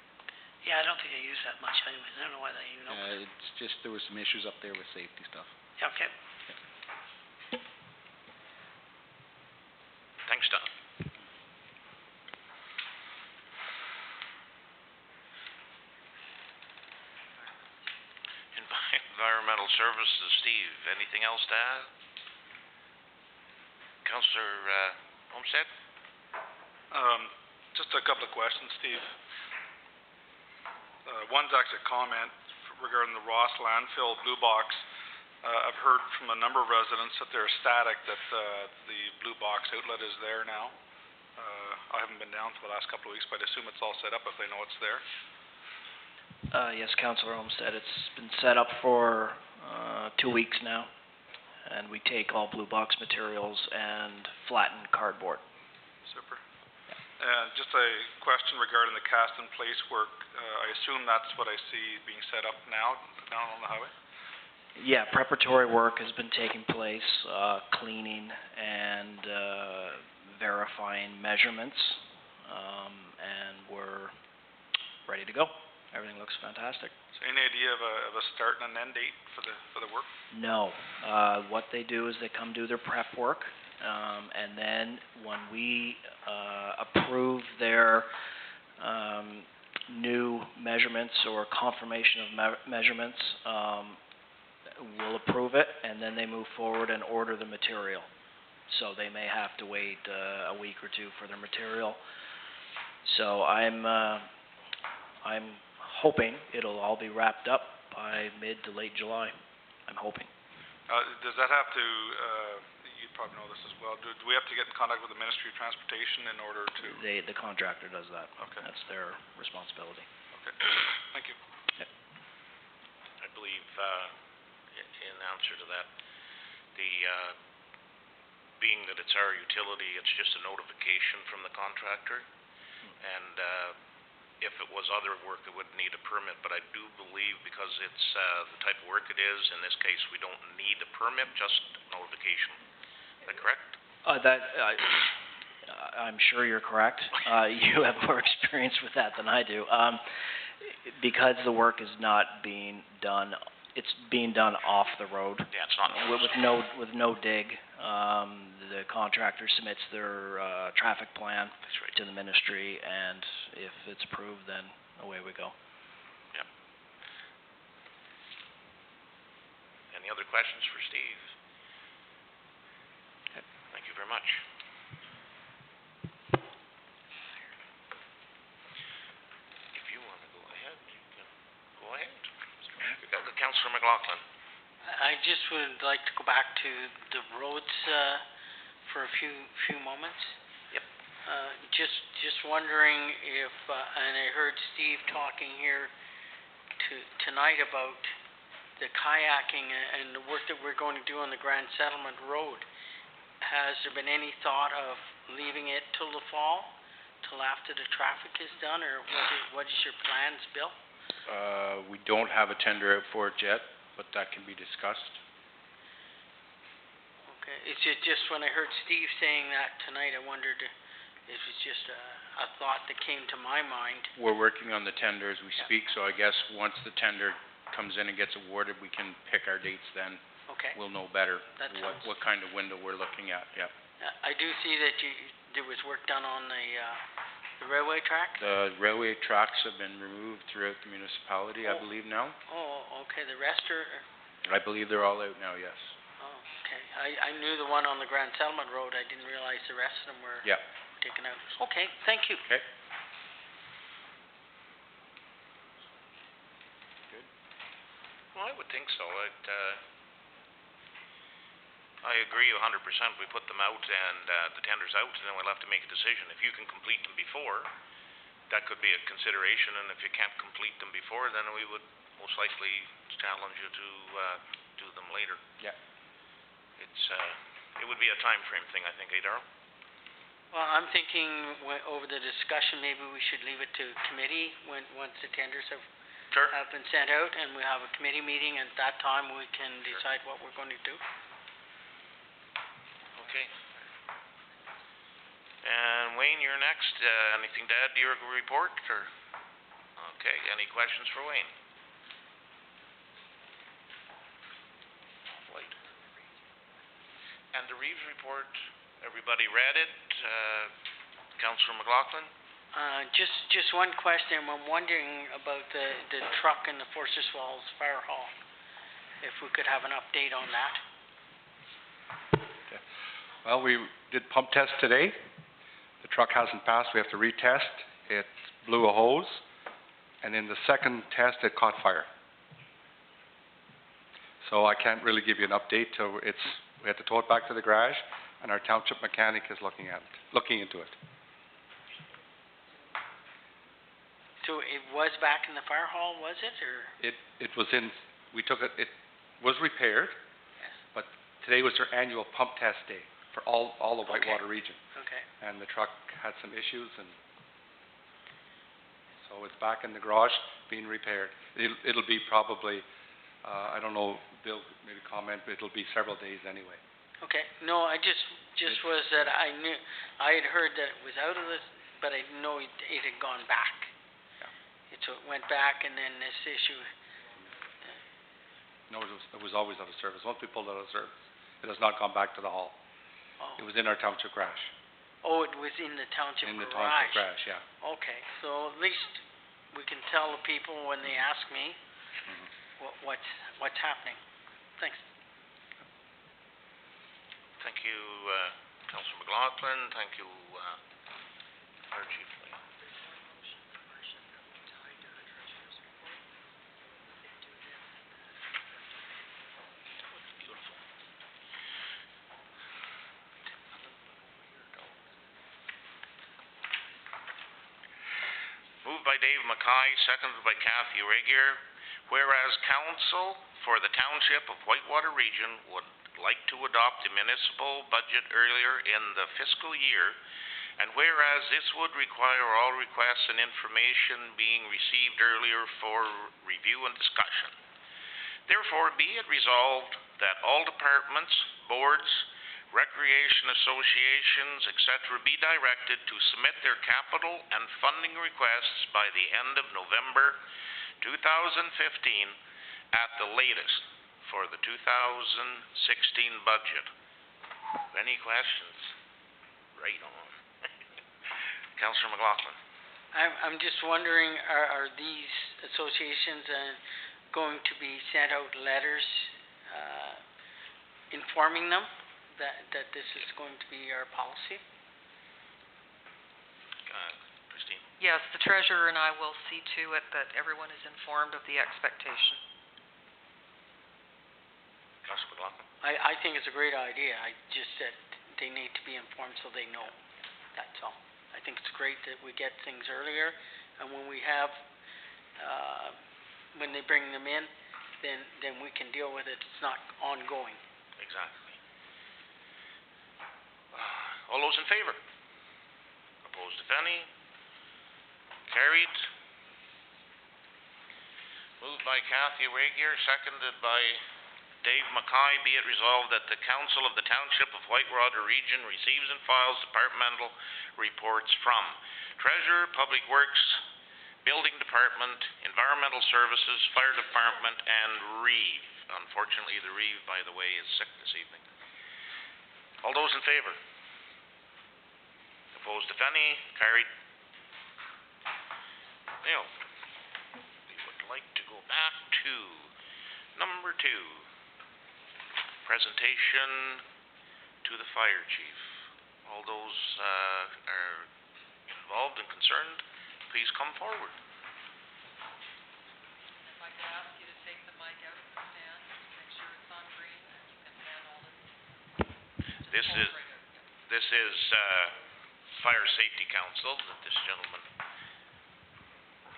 Yeah, I don't think I use that much anyways. I don't know why they even opened it. It's just there were some issues up there with safety stuff. Yeah, okay. Thanks, Don. Environmental Services, Steve, anything else to add? Councillor Homestead? Just a couple of questions, Steve. One's actually a comment regarding the Ross landfill blue box. I've heard from a number of residents that they're ecstatic that the blue box outlet is there now. I haven't been down for the last couple of weeks, but I assume it's all set up if they know it's there. Yes, Councillor Olmsted, it's been set up for 2 weeks now, and we take all blue box materials and flatten cardboard. Super. And just a question regarding the cast-in-place work. I assume that's what I see being set up now down on the highway? Yeah, preparatory work has been taking place, cleaning and verifying measurements, and we're ready to go. Everything looks fantastic. So any idea of a start and an end date for the work? No. What they do is they come do their prep work, and then when we approve their new measurements or confirmation of measurements, we'll approve it, and then they move forward and order the material. So they may have to wait a week or two for their material. So I'm hoping it'll all be wrapped up by mid to late July. I'm hoping. Does that have to, you probably know this as well, do we have to get in contact with the Ministry of Transportation in order to? The contractor does that. Okay. That's their responsibility. Okay, thank you. Yep. I believe, in answer to that, being that it's our utility, it's just a notification from the contractor, and if it was other work, it wouldn't need a permit, but I do believe because it's the type of work it is, in this case, we don't need a permit, just notification. Is that correct? I'm sure you're correct. You have more experience with that than I do. Because the work is not being done, it's being done off the road. Yeah, it's not with no dig. The contractor submits their traffic plan to the ministry, and if it's approved, then away we go. Yep. Any other questions for Steve? Okay. Thank you very much. If you want to go ahead, you can go ahead. Councillor McLaughlin. I just would like to go back to the roads for a few moments? Yep. Just wondering if, and I heard Steve talking here tonight about the kayaking and the work that we're going to do on the Grand Settlement Road. Has there been any thought of leaving it till the fall, till after the traffic is done, or what is your plans, Bill? We don't have a tender out for it yet, but that can be discussed. Okay, it's just when I heard Steve saying that tonight, I wondered if it's just a thought that came to my mind. We're working on the tender as we speak, so I guess once the tender comes in and gets awarded, we can pick our dates then. Okay. We'll know better That sounds- what kind of window we're looking at, yeah. I do see that there was work done on the railway track? The railway tracks have been removed throughout the municipality, I Oh. believe now. Oh, okay, the rest are, I believe they're all out now, yes. oh, okay. I knew the one on the Grand Settlement Road, I didn't realize the rest of them were Yeah. taken out. Okay, thank you. Okay. Well, I would think so. I agree 100%. We put them out and the tender's out, and then we'll have to make a decision. If you can complete them before, that could be a consideration, and if you can't complete them before, then we would most likely challenge you to do them later. Yeah. It would be a time frame thing, I think, Darrell? Well, I'm thinking over the discussion, maybe we should leave it to committee once the tenders Sure. have been sent out, and we have a committee meeting, and at that time we can decide what we're going to do. Okay. And Wayne, you're next. Anything to add to your report, or? Okay, any questions for Wayne? Wait. And the Reeves report, everybody read it? Councillor McLaughlin? Just one question. I'm wondering about the truck in the Forces Falls Fire Hall. If we could have an update on that. Well, we did pump test today. The truck hasn't passed. We have to retest. It blew a hose, and in the second test, it caught fire. So I can't really give you an update till we have to tow it back to the garage, and our township mechanic is looking into it. So it was back in the fire hall, was it, or? It was in. We took it. It was repaired, Yes. but today was their annual pump test day for all the Whitewater region. Okay. And the truck had some issues, and so it's back in the garage being repaired. It'll be probably, I don't know, Bill, maybe comment, but it'll be several days anyway. Okay. No, I just was that I knew, I had heard that it was out of this, but I didn't know it had gone back. Yeah. So it went back, and then this issue. No, it was always out of service. Once we pulled it out of service, it has not gone back to the hall. Oh. It was in our township garage. Oh, it was in the township In the garage. township garage, yeah. Okay, so at least we can tell the people when they ask me what's happening. Thanks. Thank you, Councillor McLaughlin. Thank you, Fire Chief Lee. Beautiful. Moved by Dave Mackay, seconded by Kathy Regier. Whereas Council for the Township of Whitewater Region would like to adopt the municipal budget earlier in the fiscal year, and whereas this would require all requests and information being received earlier for review and discussion. Therefore, be it resolved that all departments, boards, recreation associations, etc. be directed to submit their capital and funding requests by the end of November 2015 at the latest for the 2016 budget. Any questions? Right on. Councillor McLaughlin. I'm just wondering, are these associations going to be sent out letters informing them that this is going to be our policy? Christine. Yes, the treasurer and I will see to it that everyone is informed of the expectation. Councillor McLaughlin. I think it's a great idea. I just said they need to be informed so they know. That's all. I think it's great that we get things earlier, and when we have, when they bring them in, then we can deal with it. It's not ongoing. Exactly. All those in favor? Opposed, if any? Carried. Moved by Kathy Regier, seconded by Dave Mackay. Be it resolved that the Council of the Township of Whitewater Region receives and files departmental reports from Treasurer, Public Works, Building Department, Environmental Services, Fire Department, and Reeve. Unfortunately, the Reeve, by the way, is sick this evening. All those in favor? Opposed, if any? Carried. Now, we would like to go back to number 2. Presentation to the fire chief. All those are involved and concerned, please come forward. If I could ask you to take the mic out of the stand, make sure it's on green, and you can handle it. This is Fire Safety Council that this gentleman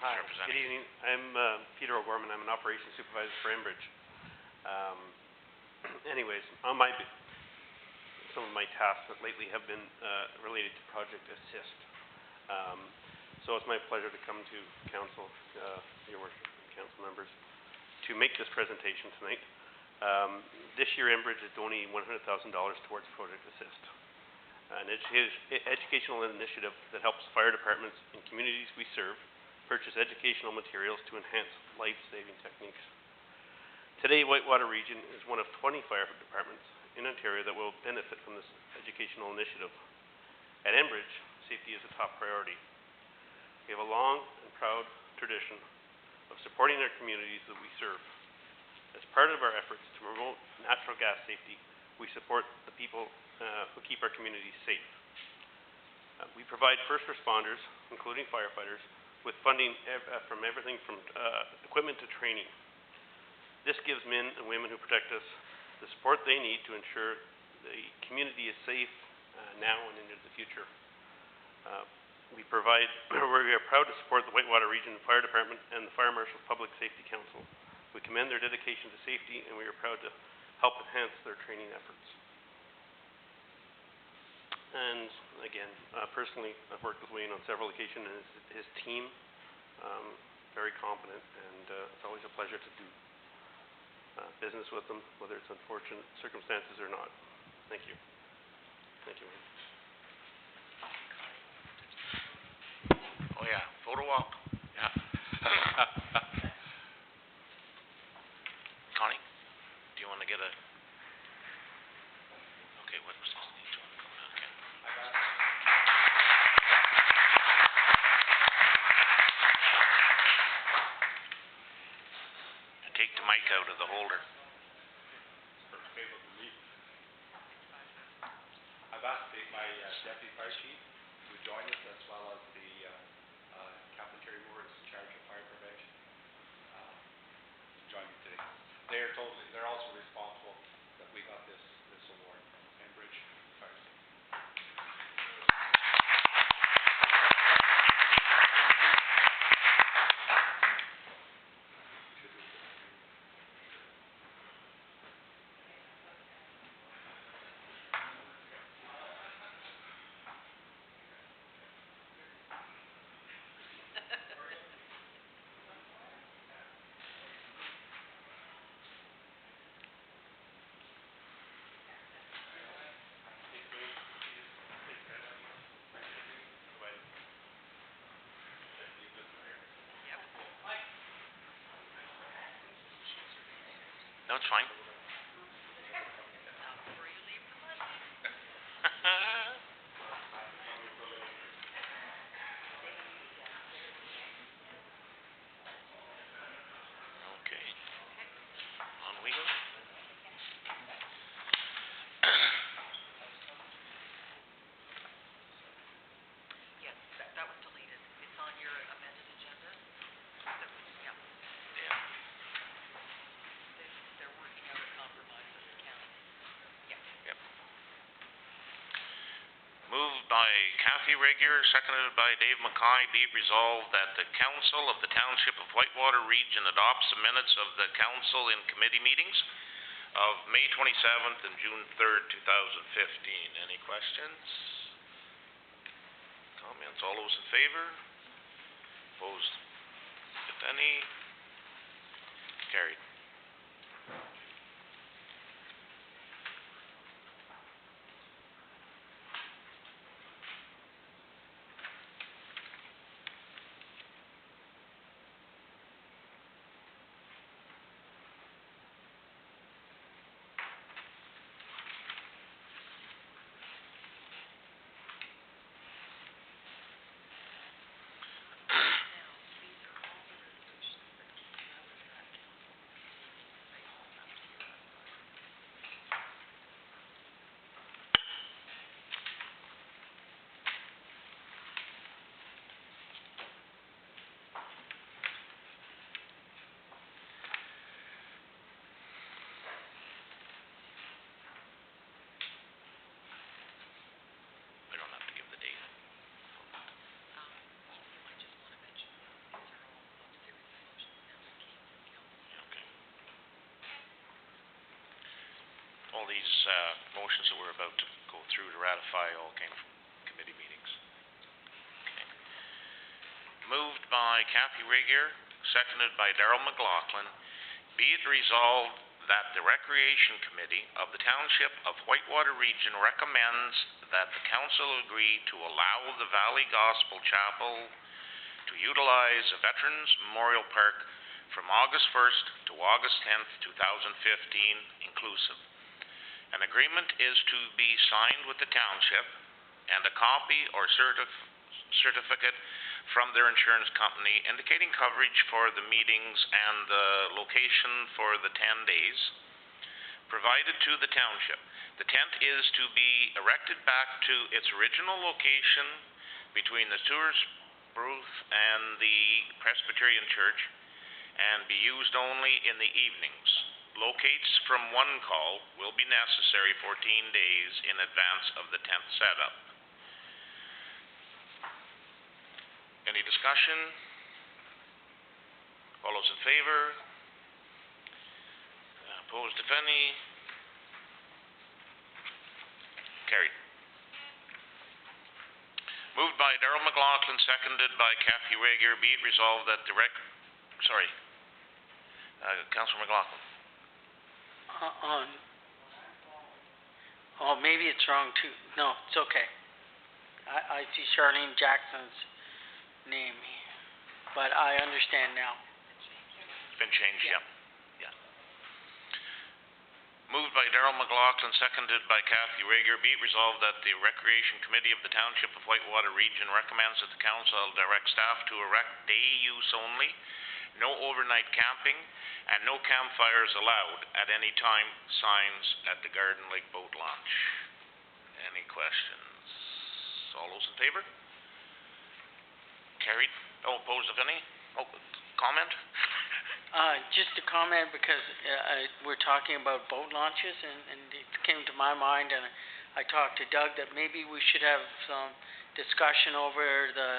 Hi, is representing. good evening. I'm Peter O'Gorman. I'm an operations supervisor for Enbridge. Anyways, some of my tasks that lately have been related to Project Assist. So it's my pleasure to come to council, your worship, council members, to make this presentation tonight. This year, Enbridge is donating $100,000 towards Project Assist, an educational initiative that helps fire departments in communities we serve purchase educational materials to enhance life-saving techniques. Today, Whitewater Region is one of 20 fire departments in Ontario that will benefit from this educational initiative. At Enbridge, safety is a top priority. We have a long and proud tradition of supporting our communities that we serve. As part of our efforts to promote natural gas safety, we support the people who keep our communities safe. We provide first responders, including firefighters, with funding from everything from equipment to training. This gives men and women who protect us the support they need to ensure the community is safe now and into the future. We are proud to support the Whitewater Region Fire Department and the Fire Marshal Public Safety Council. We commend their dedication to safety, and we are proud to help enhance their training efforts. And again, personally, I've worked with Wayne on several occasions and his team, very competent, and it's always a pleasure to do business with them, whether it's unfortunate circumstances or not. Thank you. Thank you, Wayne. Oh yeah, photo op. Yeah. Connie, do you want to get a... Okay, what was this? Okay. Take the mic out of the holder. I've asked my deputy fire chief to join us, as well as the Captain Terry Moore is in charge of fire prevention, to join me today. They're also responsible that we got this award, Enbridge Fire Safety. No, it's fine. Okay. On we go. Yes, that was deleted. It's on your amended agenda. Yeah. Yeah. They're working out by Kathy Regier, seconded by Dave Mackay, be it resolved that the Council of the Township of Whitewater Region adopts the minutes of the council in committee meetings of May 27th and June 3rd, 2015. Any questions? Comments? All those in favor? Opposed? If any? Carried. All these motions that we're about to go through to ratify all came from committee meetings. Okay. Moved by Kathy Regier, seconded by Darrell McLaughlin. Be it resolved that the Recreation Committee of the Township of Whitewater Region recommends that the council agree to allow the Valley Gospel Chapel to utilize a Veterans Memorial Park from August 1st to August 10th, 2015 inclusive. An agreement is to be signed with the township, and a copy or certificate from their insurance company indicating coverage for the meetings and the location for the 10 days provided to the township. The tent is to be erected back to its original location between the Stewart's booth and the Presbyterian Church and be used only in the evenings. Locates from one call will be necessary 14 days in advance of the tent setup. Any discussion? All those in favor? Opposed, if any? Carried. Moved by Darrell McLaughlin, seconded by Kathy Regier. Be it resolved that the Councillor McLaughlin. Maybe it's wrong too. No, it's okay. I see Charlene Jackson's name, but I understand now. It's been changed, yeah. Moved by Darrell McLaughlin, seconded by Kathy Regier. Be it resolved that the Recreation Committee of the Township of Whitewater Region recommends that the council direct staff to erect day use only, no overnight camping, and no campfires allowed at any time signs at the Garden Lake Boat Launch. Any questions? All those in favor? Carried. Oh, opposed, if any? Oh, comment? Just a comment because we're talking about boat launches and it came to my mind and I talked to Doug that maybe we should have some discussion over the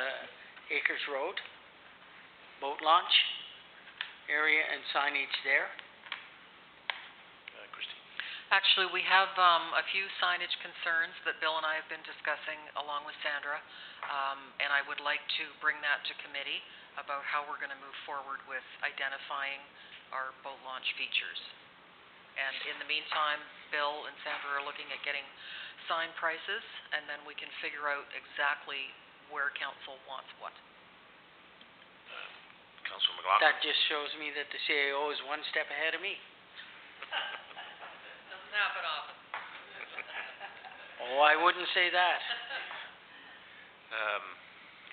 Acres Road boat launch area and signage there. Christine. Actually, we have a few signage concerns that Bill and I have been discussing along with Sandra, and I would like to bring that to committee about how we're going to move forward with identifying our boat launch features. And in the meantime, Bill and Sandra are looking at getting sign prices, and then we can figure out exactly where council wants what. Councillor McLaughlin. That just shows me that the CAO is one step ahead of me. Doesn't happen often. Oh, I wouldn't say that.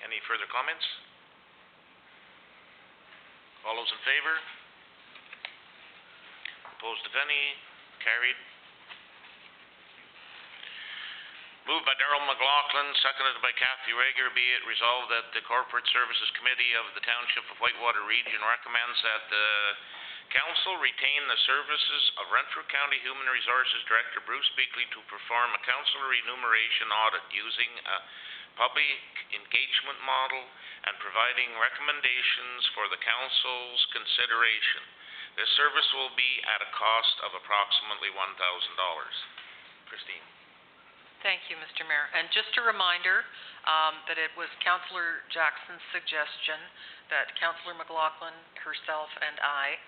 Any further comments? All those in favor? Opposed, if any? Carried. Moved by Darrell McLaughlin, seconded by Kathy Regier. Be it resolved that the Corporate Services Committee of the Township of Whitewater Region recommends that the Council retain the services of Renfrew County Human Resources Director Bruce Beakley to perform a council remuneration audit using a public engagement model and providing recommendations for the council's consideration. This service will be at a cost of approximately $1,000. Christine. Thank you, Mr. Mayor. And just a reminder that it was Councillor Jackson's suggestion that Councillor McLaughlin, herself, and I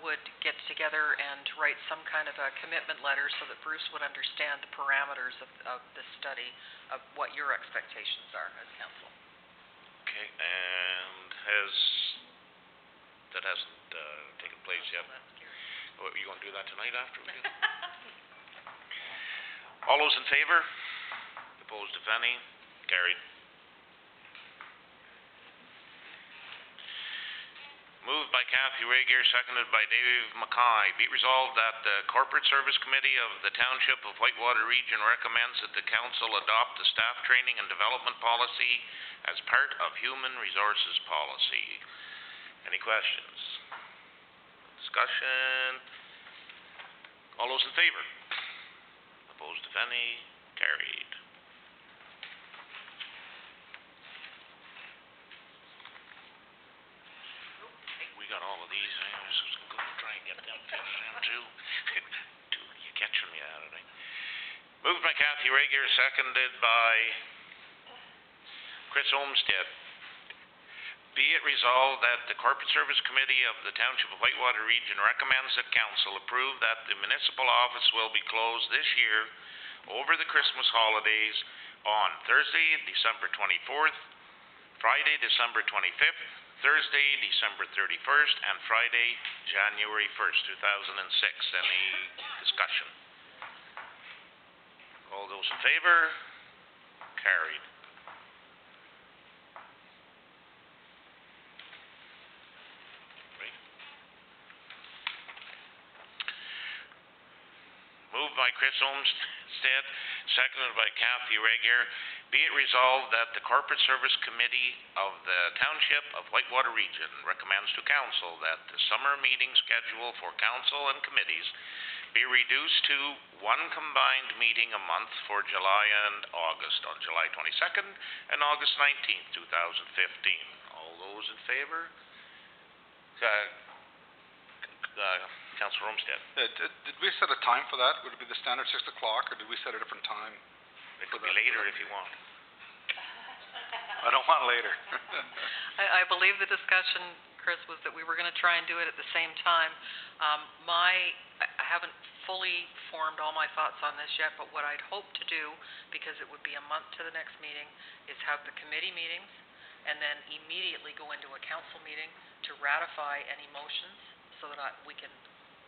would get together and write some kind of a commitment letter so that Bruce would understand the parameters of this study, of what your expectations are as council. Okay, and that hasn't taken place yet? Oh, are you going to do that tonight after we do? All those in favor? Opposed, if any? Carried. Moved by Kathy Regier, seconded by Dave Mackay. Be it resolved that the Corporate Service Committee of the Township of Whitewater Region recommends that the council adopt the staff training and development policy as part of human resources policy. Any questions? Discussion? All those in favor? Opposed, if any? Carried. We got all of these. I was just going to try and get them filled in too. You're catching me out of it. Moved by Kathy Regier, seconded by Chris Olmsted. Be it resolved that the Corporate Service Committee of the Township of Whitewater Region recommends that council approve that the municipal office will be closed this year over the Christmas holidays on Thursday, December 24th, Friday, December 25th, Thursday, December 31st, and Friday, January 1st, 2006. Any discussion? All those in favor? Carried. Moved by Chris Olmsted, seconded by Kathy Regier. Be it resolved that the Corporate Service Committee of the Township of Whitewater Region recommends to council that the summer meeting schedule for council and committees be reduced to one combined meeting a month for July and August, on July 22nd and August 19th, 2015. All those in favor? Councillor Olmsted. Did we set a time for that? Would it be the standard 6 o'clock, or did we set a different time? It could be later if you want. I don't want later. I believe the discussion, Chris, was that we were going to try and do it at the same time. I haven't fully formed all my thoughts on this yet, but what I'd hope to do, because it would be a month to the next meeting, is have the committee meetings and then immediately go into a council meeting to ratify any motions so that we can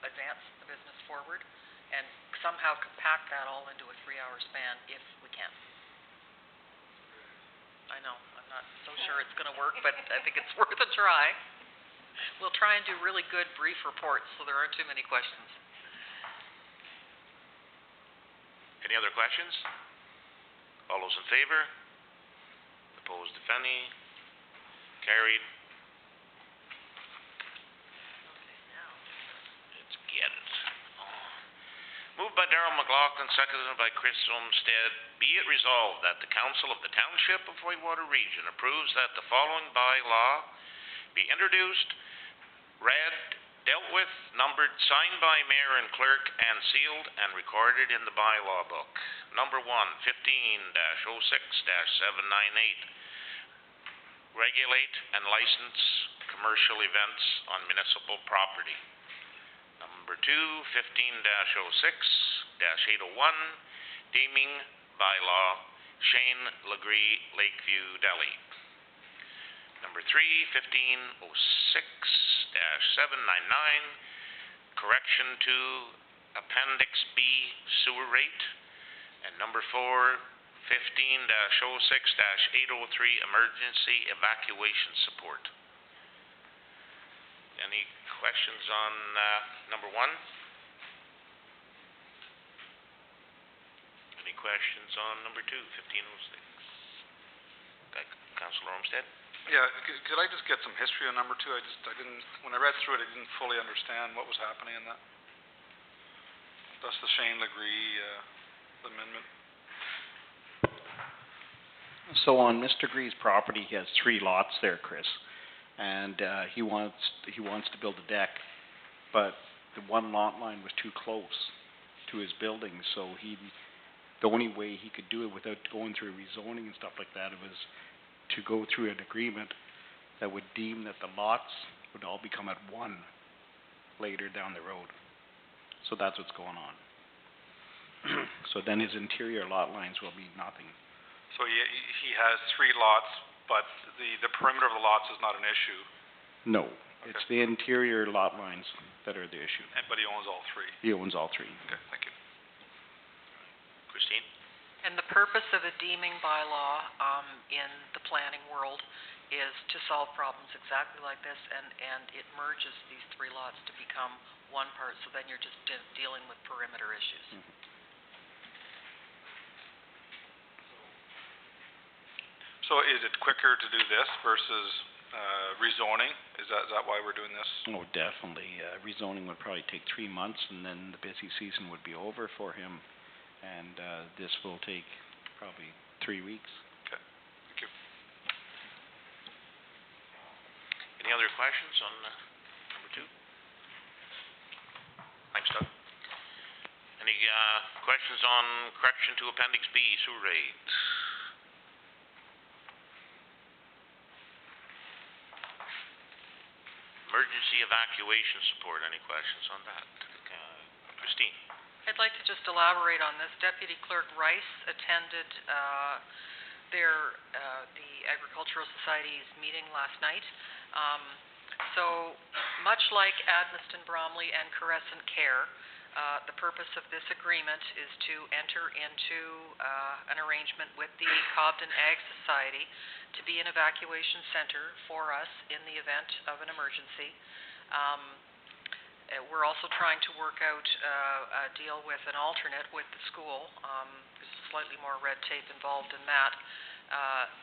advance the business forward and somehow compact that all into a 3-hour span if we can. I know, I'm not so sure it's going to work, but I think it's worth a try. We'll try and do really good brief reports so there aren't too many questions. Any other questions? All those in favor? Opposed, if any? Carried. Let's get it. Moved by Darrell McLaughlin, seconded by Chris Olmsted. Be it resolved that the Council of the Township of Whitewater Region approves that the following bylaw be introduced, read, dealt with, numbered, signed by mayor and clerk, and sealed and recorded in the bylaw book. Number 1, 15-06-798. Regulate and license commercial events on municipal property. Number 2, 15-06-801. Deeming bylaw, Shane Legree, Lakeview Deli. Number 3, 15-06-799, correction to Appendix B sewer rate. And number 4, 15-06-803, emergency evacuation support. Any questions on number 1? Any questions on number 2, 15-06? Councillor Olmsted? Yeah, could I just get some history on number 2? I didn't, when I read through it, I didn't fully understand what was happening in that. That's the Shane Legree, amendment. So on Mr. Gree's property, he has 3 lots there, Chris, and he wants to build a deck, but the one lot line was too close to his building, so the only way he could do it without going through rezoning and stuff like that, it was to go through an agreement that would deem that the lots would all become at one later down the road. So that's what's going on. So then his interior lot lines will be nothing. So he has 3 lots, but the perimeter of the lots is not an issue. No, it's the interior lot lines that are the issue. But he owns all 3. He owns all 3. Okay, thank you. Christine? And the purpose of a deeming bylaw in the planning world is to solve problems exactly like this, and it merges these 3 lots to become one part, so then you're just dealing with perimeter issues. So is it quicker to do this versus rezoning? Is that why we're doing this? Oh, definitely. Rezoning would probably take 3 months, and then the busy season would be over for him. And this will take probably 3 weeks. Okay, thank you. Any other questions on number 2? Thanks, Doug. Any questions on correction to Appendix B, sewer rates? Emergency evacuation support, any questions on that? Christine? I'd like to just elaborate on this. Deputy Clerk Rice attended the Agricultural Society's meeting last night. So much like Admiston Bromley and Crescent Care, the purpose of this agreement is to enter into an arrangement with the Cobden Ag Society to be an evacuation center for us in the event of an emergency. We're also trying to work out a deal with an alternate with the school. There's slightly more red tape involved in that.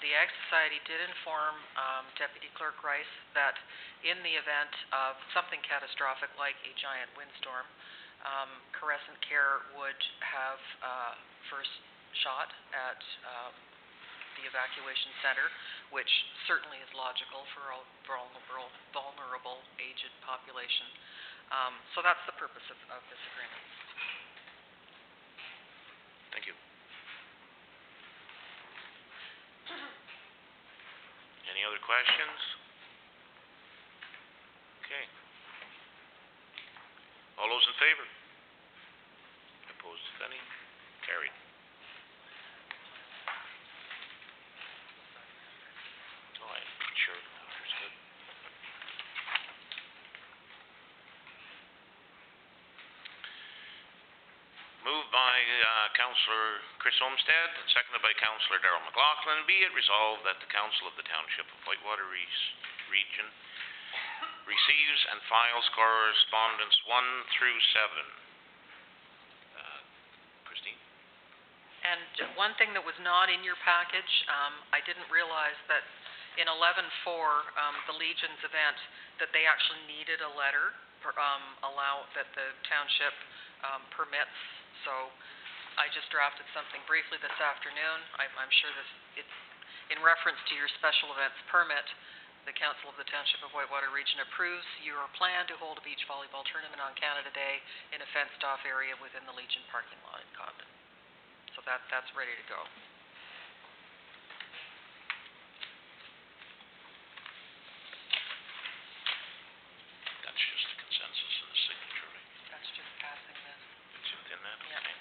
The Ag Society did inform Deputy Clerk Rice that in the event of something catastrophic like a giant windstorm, Crescent Care would have first shot at the evacuation center, which certainly is logical for a vulnerable, aged population. So that's the purpose of this agreement. Thank you. Any other questions? Okay. All those in favor? Opposed, if any? Carried. Oh, I'm sure. Understood. Moved by Councillor Chris Olmsted, and seconded by Councillor Darrell McLaughlin. Be it resolved that the Council of the Township of Whitewater Region receives and files correspondence 1 through 7. Christine? And one thing that was not in your package, I didn't realize that in 11-4, the Legion's event, that they actually needed a letter that the township permits. So I just drafted something briefly this afternoon. I'm sure it's in reference to your special events permit. The Council of the Township of Whitewater Region approves your plan to hold a beach volleyball tournament on Canada Day in a fenced-off area within the Legion parking lot in Cobden. So that's ready to go. That's just the consensus and the signature, right? That's just passing this. It's within that? Yeah. Okay.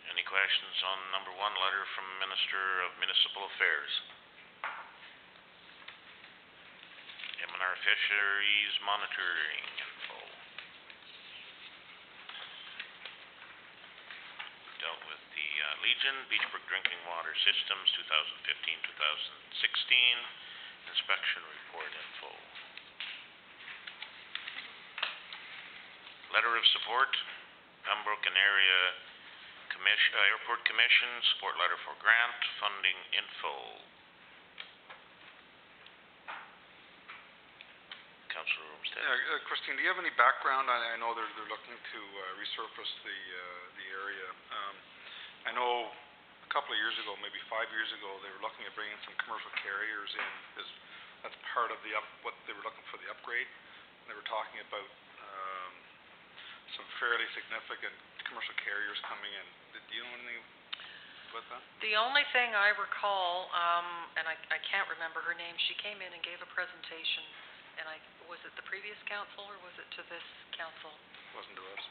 Any questions on number 1, letter from Minister of Municipal Affairs? M&R Fisheries Monitoring info. Legion, Beachbrook Drinking Water Systems, 2015-2016, inspection report in full. Letter of support, Pembroke and Area Airport Commission, support letter for grant, funding in full. Councillor Olmsted. Christine, do you have any background? I know they're looking to resurface the area. I know a couple of years ago, maybe 5 years ago, they were looking at bringing some commercial carriers in. That's part of what they were looking for, the upgrade. They were talking about some fairly significant commercial carriers coming in. Do you know anything about that? The only thing I recall, and I can't remember her name, she came in and gave a presentation, and was it the previous council or was it to this council? Wasn't to us.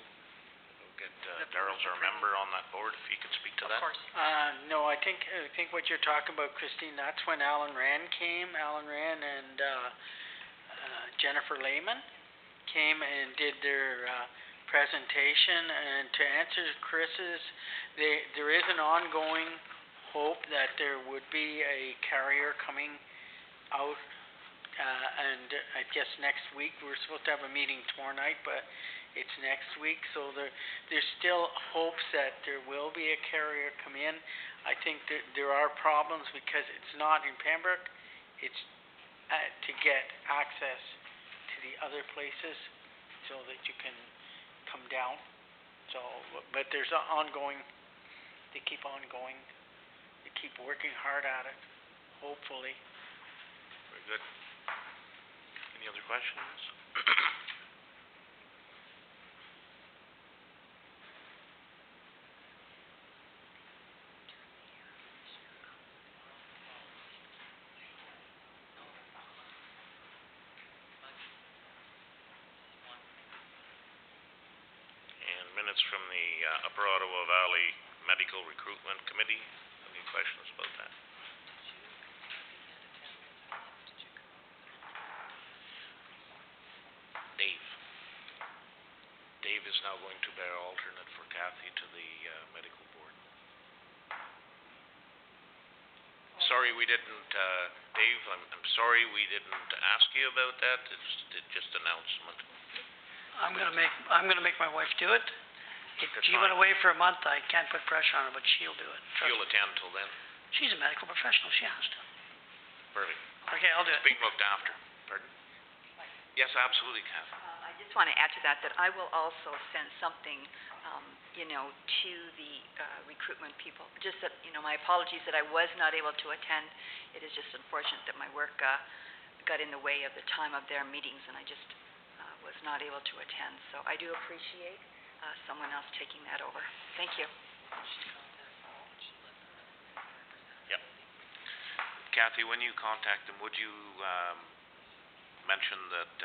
We'll get Darrell's our member on that board, if he could speak to that. Of course. No, I think what you're talking about, Christine, that's when Alan Rand came. Alan Rand and Jennifer Lehman came and did their presentation. And to answer Chris's, there is an ongoing hope that there would be a carrier coming out, and I guess next week. We're supposed to have a meeting tomorrow night, but it's next week, so there's still hopes that there will be a carrier come in. I think that there are problems because it's not in Pembroke. It's to get access to the other places so that you can come down. So, but there's ongoing. They keep ongoing. They keep working hard at it. Hopefully. Very good. Any other questions? Minutes from the Upper Ottawa Valley Medical Recruitment Committee. Any questions about that? Dave is now going to bear alternate for Kathy to the medical board. Sorry we didn't, Dave, I'm sorry we didn't ask you about that. It's just announcement. I'm gonna make my wife do it. If she went away for a month, I can't put pressure on her, but she'll do it. You'll attend till then? She's a medical professional, she has to. Perfect. Okay, I'll do it. It's being looked after. Pardon? Yes, absolutely, Kathy. I just want to add to that I will also send something, to the recruitment people. Just that, my apologies that I was not able to attend. It is just unfortunate that my work got in the way of the time of their meetings, and I just was not able to attend. So I do appreciate someone else taking that over. Thank you. Yep. Kathy, when you contact them, would you mention that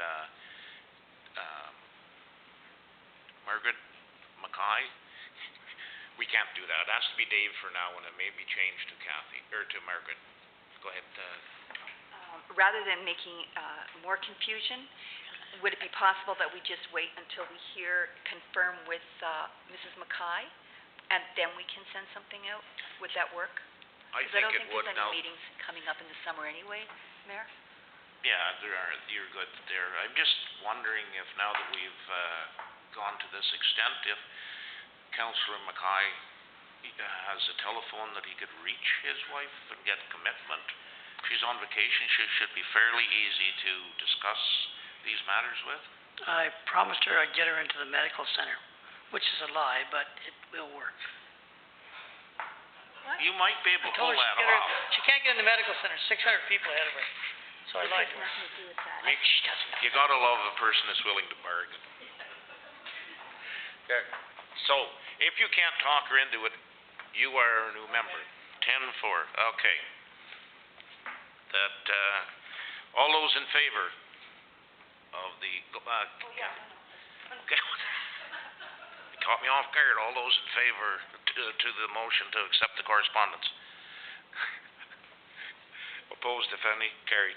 Margaret Mackay, we can't do that. It has to be Dave for now, and it may be changed to Kathy, or to Margaret. Go ahead. Rather than making more confusion, would it be possible that we just wait until we confirm with Mrs. Mackay, and then we can send something out? Would that work? I Because I don't think think it would there's now. any meetings coming up in the summer anyway, Mayor? Yeah, there are. You're good there. I'm just wondering if now that we've gone to this extent, if Councillor Mackay has a telephone that he could reach his wife and get commitment. If she's on vacation, she should be fairly easy to discuss these matters with. I promised her I'd get her into the medical center, which is a lie, but it will work. What? You might be able to pull that off. She can't get in the medical center, 600 people ahead of her, so I lied to her. Nothing to do with that. She doesn't. You gotta love a person that's willing to bargain. Okay. So, if you can't talk her into it, you are a new member. 10-4. Okay. That, all those in favor of the, okay. You caught me off guard. All those in favor to the motion to accept the correspondence. Opposed, if any? Carried.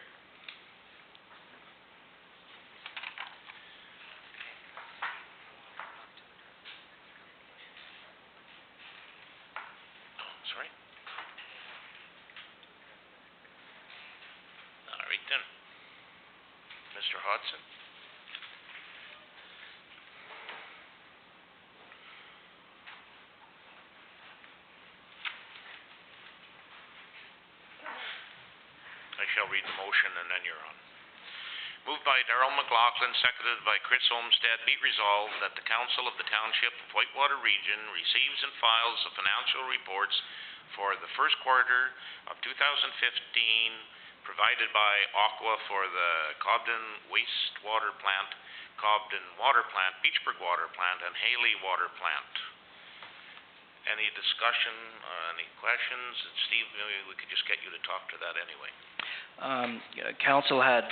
Hodson. I shall read the motion and then you're on. Moved by Darrell McLaughlin, seconded by Chris Olmsted, be it resolved that the Council of the Township of Whitewater Region receives and files the financial reports for the first quarter of 2015 provided by Aqua for the Cobden Wastewater Plant, Cobden Water Plant, Beachburg Water Plant, and Haley Water Plant. Any discussion, any questions? And Steve, maybe we could just get you to talk to that anyway. Council had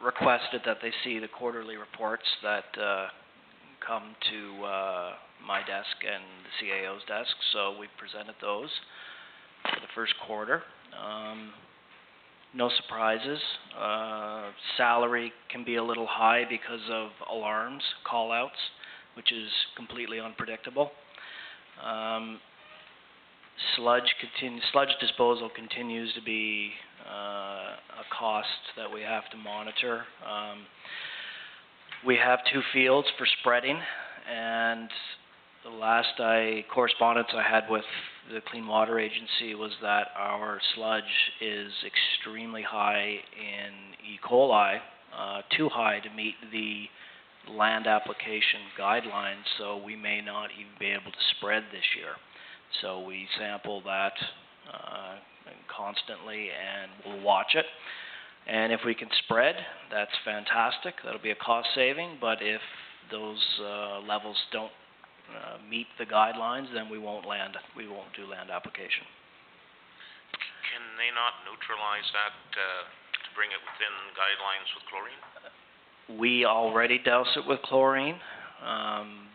requested that they see the quarterly reports that come to my desk and the CAO's desk, so we presented those for the first quarter. No surprises. Salary can be a little high because of alarms, call-outs, which is completely unpredictable. Sludge disposal continues to be a cost that we have to monitor. We have 2 fields for spreading, and the last correspondence I had with the Clean Water Agency was that our sludge is extremely high in E. coli, too high to meet the land application guidelines, so we may not even be able to spread this year. So we sample that constantly and we'll watch it. And if we can spread, that's fantastic. That'll be a cost saving, but if those levels don't meet the guidelines, then we won't do land application. Can they not neutralize that to bring it within guidelines with chlorine? We already douse it with chlorine,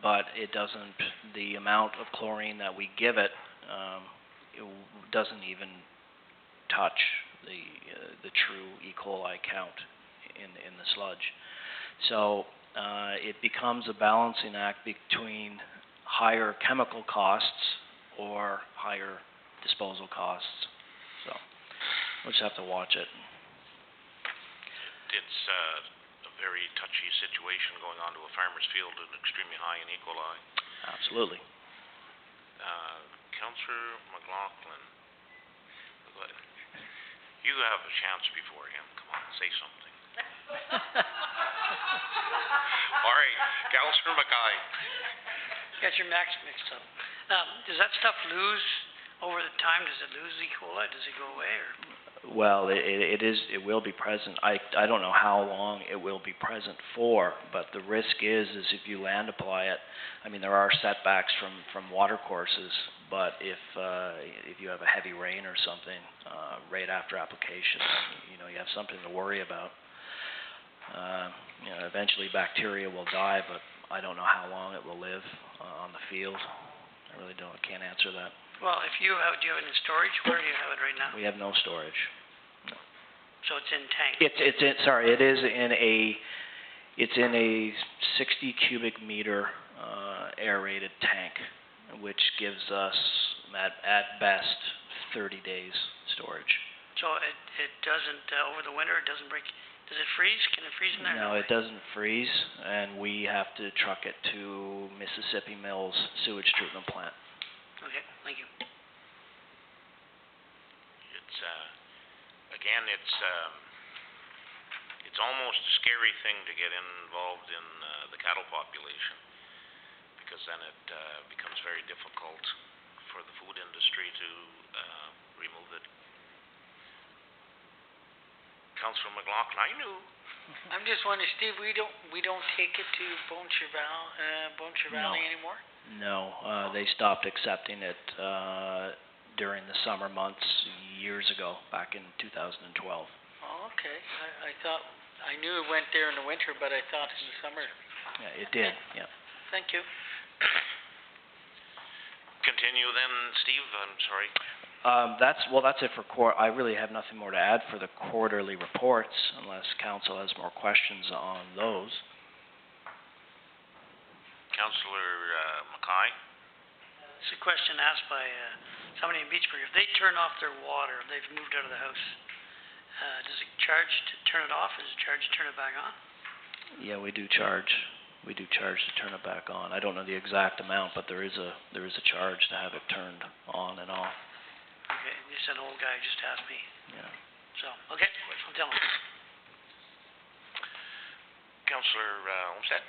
but it doesn't, the amount of chlorine that we give it, it doesn't even touch the true E. coli count in the sludge. So it becomes a balancing act between higher chemical costs or higher disposal costs. So we'll just have to watch it. It's a very touchy situation going on to a farmer's field and extremely high in E. coli. Absolutely. Councillor McLaughlin, you have a chance before him. Come on, say something. All right, Councillor Mackay. Got your max mixed up. Does that stuff lose over the time? Does it lose E. coli? Does it go away, or? Well, it will be present. I don't know how long it will be present for, but the risk is if you land apply it, I mean, there are setbacks from water courses, but if you have a heavy rain or something right after application, you have something to worry about. Eventually bacteria will die, but I don't know how long it will live on the field. I really don't. I can't answer that. Well, do you have it in storage? Where do you have it right now? We have no storage. No. So it's in tank? It's in a 60 cubic meter aerated tank, which gives us at best 30 days storage. So it doesn't over the winter. It doesn't break. Does it freeze? Can it freeze in there? No, it doesn't freeze, and we have to truck it to Mississippi Mills sewage treatment plant. Okay, thank you. It's again, it's almost a scary thing to get involved in the cattle population, because then it becomes very difficult for the food industry to remove it. Councillor McLaughlin, I knew. I'm just wondering, Steve, we don't take it to Boncher Valley anymore? No, they stopped accepting it during the summer months years ago, back in 2012. Oh, okay. I knew it went there in the winter, but I thought in the summer. Yeah, it did. Yeah. Thank you. Continue then, Steve. I'm sorry. That's it for I really have nothing more to add for the quarterly reports, unless council has more questions on those. Councillor Mackay. It's a question asked by somebody in Beachburg. If they turn off their water, they've moved out of the house, does it charge to turn it off, or does it charge to turn it back on? Yeah, we do charge to turn it back on. I don't know the exact amount, but there is a charge to have it turned on and off. Okay, just an old guy just asked me, Yeah. so, okay, I'll tell him. Councillor Olmsted?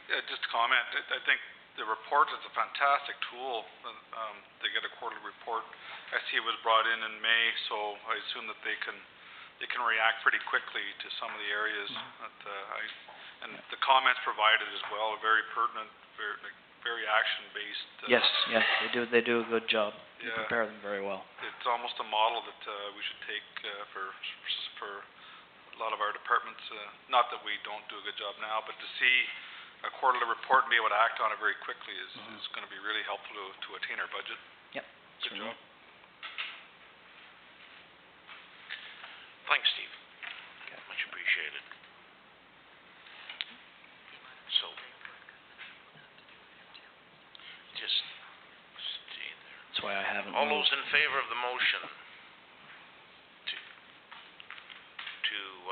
Yeah, just a comment. I think the report is a fantastic tool. They get a quarterly report. I see it was brought in May, so I assume that they can react pretty quickly to some of the areas that and the comments provided as well are very pertinent, very action-based. Yes, they do a good job. They Yeah. prepare them very well. It's almost a model that we should take for a lot of our departments. Not that we don't do a good job now, but to see a quarterly report and be able to act on it very quickly is going to be really helpful to attain our budget. Yep. Good job. Thanks, Steve. Much appreciated. So, just stay there. That's why I haven't All moved. those in favor of the motion to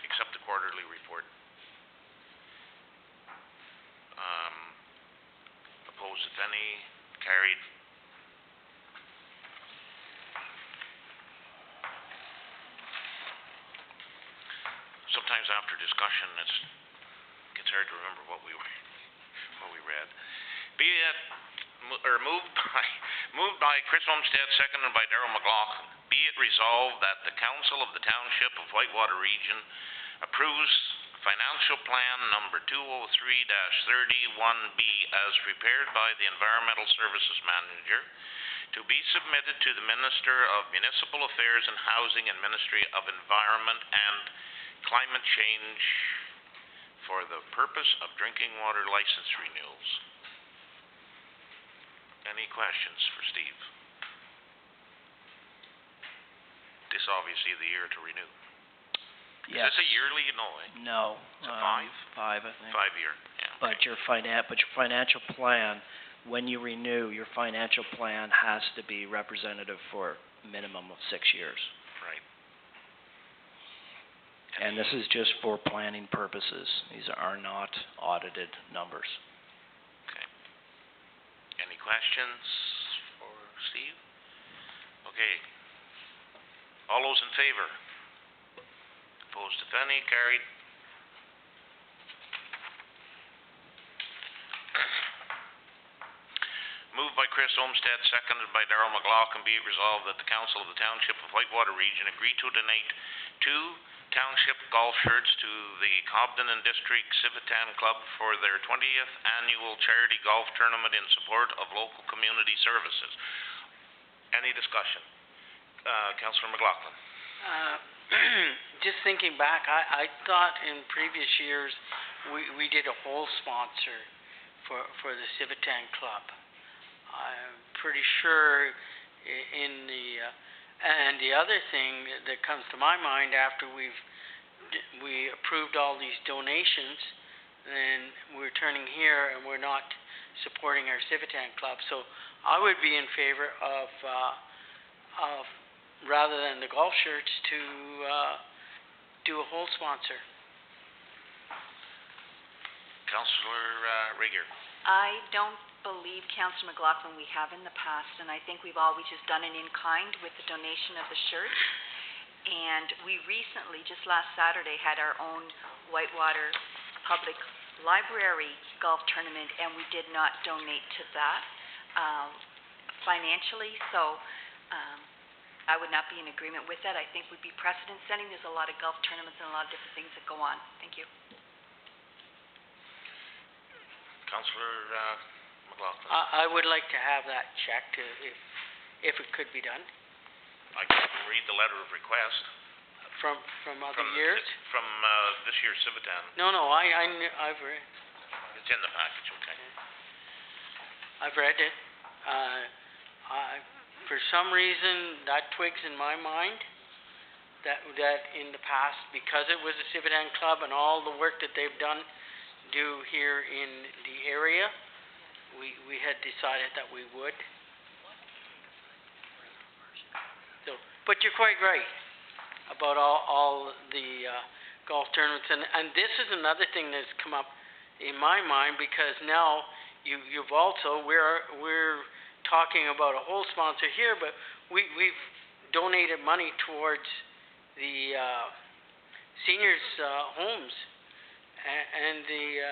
accept the quarterly report? Opposed, if any? Carried. Sometimes after discussion, it gets hard to remember what we read. Be it moved by Chris Olmsted, seconded by Darrell McLaughlin. Be it resolved that the Council of the Township of Whitewater Region approves Financial Plan Number 203-31B as prepared by the Environmental Services Manager to be submitted to the Minister of Municipal Affairs and Housing and Ministry of Environment and Climate Change for the purpose of drinking water license renewals. Any questions for Steve? This obviously the year to renew. Yes. Is this a yearly? No. It's a 5? 5, I think. 5 year, yeah. But your financial plan, when you renew, your financial plan has to be representative for a minimum of 6 years. Right. And this is just for planning purposes. These are not audited numbers. Okay. Any questions for Steve? Okay. All those in favor? Opposed, if any? Carried. Moved by Chris Olmsted, seconded by Darrell McLaughlin, be it resolved that the Council of the Township of Whitewater Region agree to donate 2 township golf shirts to the Cobden and District Civitan Club for their 20th annual charity golf tournament in support of local community services. Any discussion? Councillor McLaughlin. Just thinking back, I thought in previous years we did a whole sponsor for the Civitan Club. I'm pretty sure in the and the other thing that comes to my mind after we approved all these donations, then we're turning here and we're not supporting our Civitan Club. So I would be in favor of rather than the golf shirts to do a whole sponsor. Councillor Rieger. I don't believe, Councillor McLaughlin, we have in the past, and I think we've always just done an in-kind with the donation of the shirts. And we recently, just last Saturday, had our own Whitewater Public Library golf tournament, and we did not donate to that financially, so I would not be in agreement with that. I think we'd be precedent setting. There's a lot of golf tournaments and a lot of different things that go on. Thank you. Councillor McLaughlin. I would like to have that checked if it could be done. I can read the letter of request. From other years? From this year's Civitan. No, I've read. It's in the package, okay. I've read it. For some reason, that twigs in my mind that in the past, because it was a Civitan Club and all the work that they've done here in the area, we had decided that we would. So, but you're quite right about all the golf tournaments, and this is another thing that's come up in my mind, because now you've also, we're talking about a whole sponsor here, but we've donated money towards the seniors' homes and the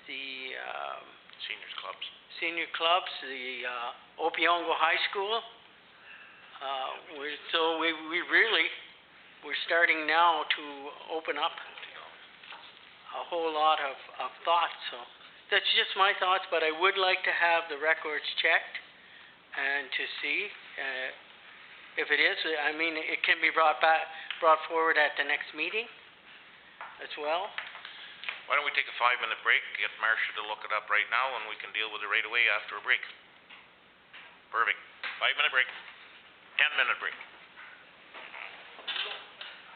Seniors clubs. senior clubs, the Opiongo High School. We're starting now to open up a whole lot of thoughts. So that's just my thoughts, but I would like to have the records checked and to see if it is. I mean, it can be brought forward at the next meeting as well. Why don't we take a 5-minute break, get Marcia to look it up right now, and we can deal with it right away after a break. Perfect. 5-minute break. 10-minute break.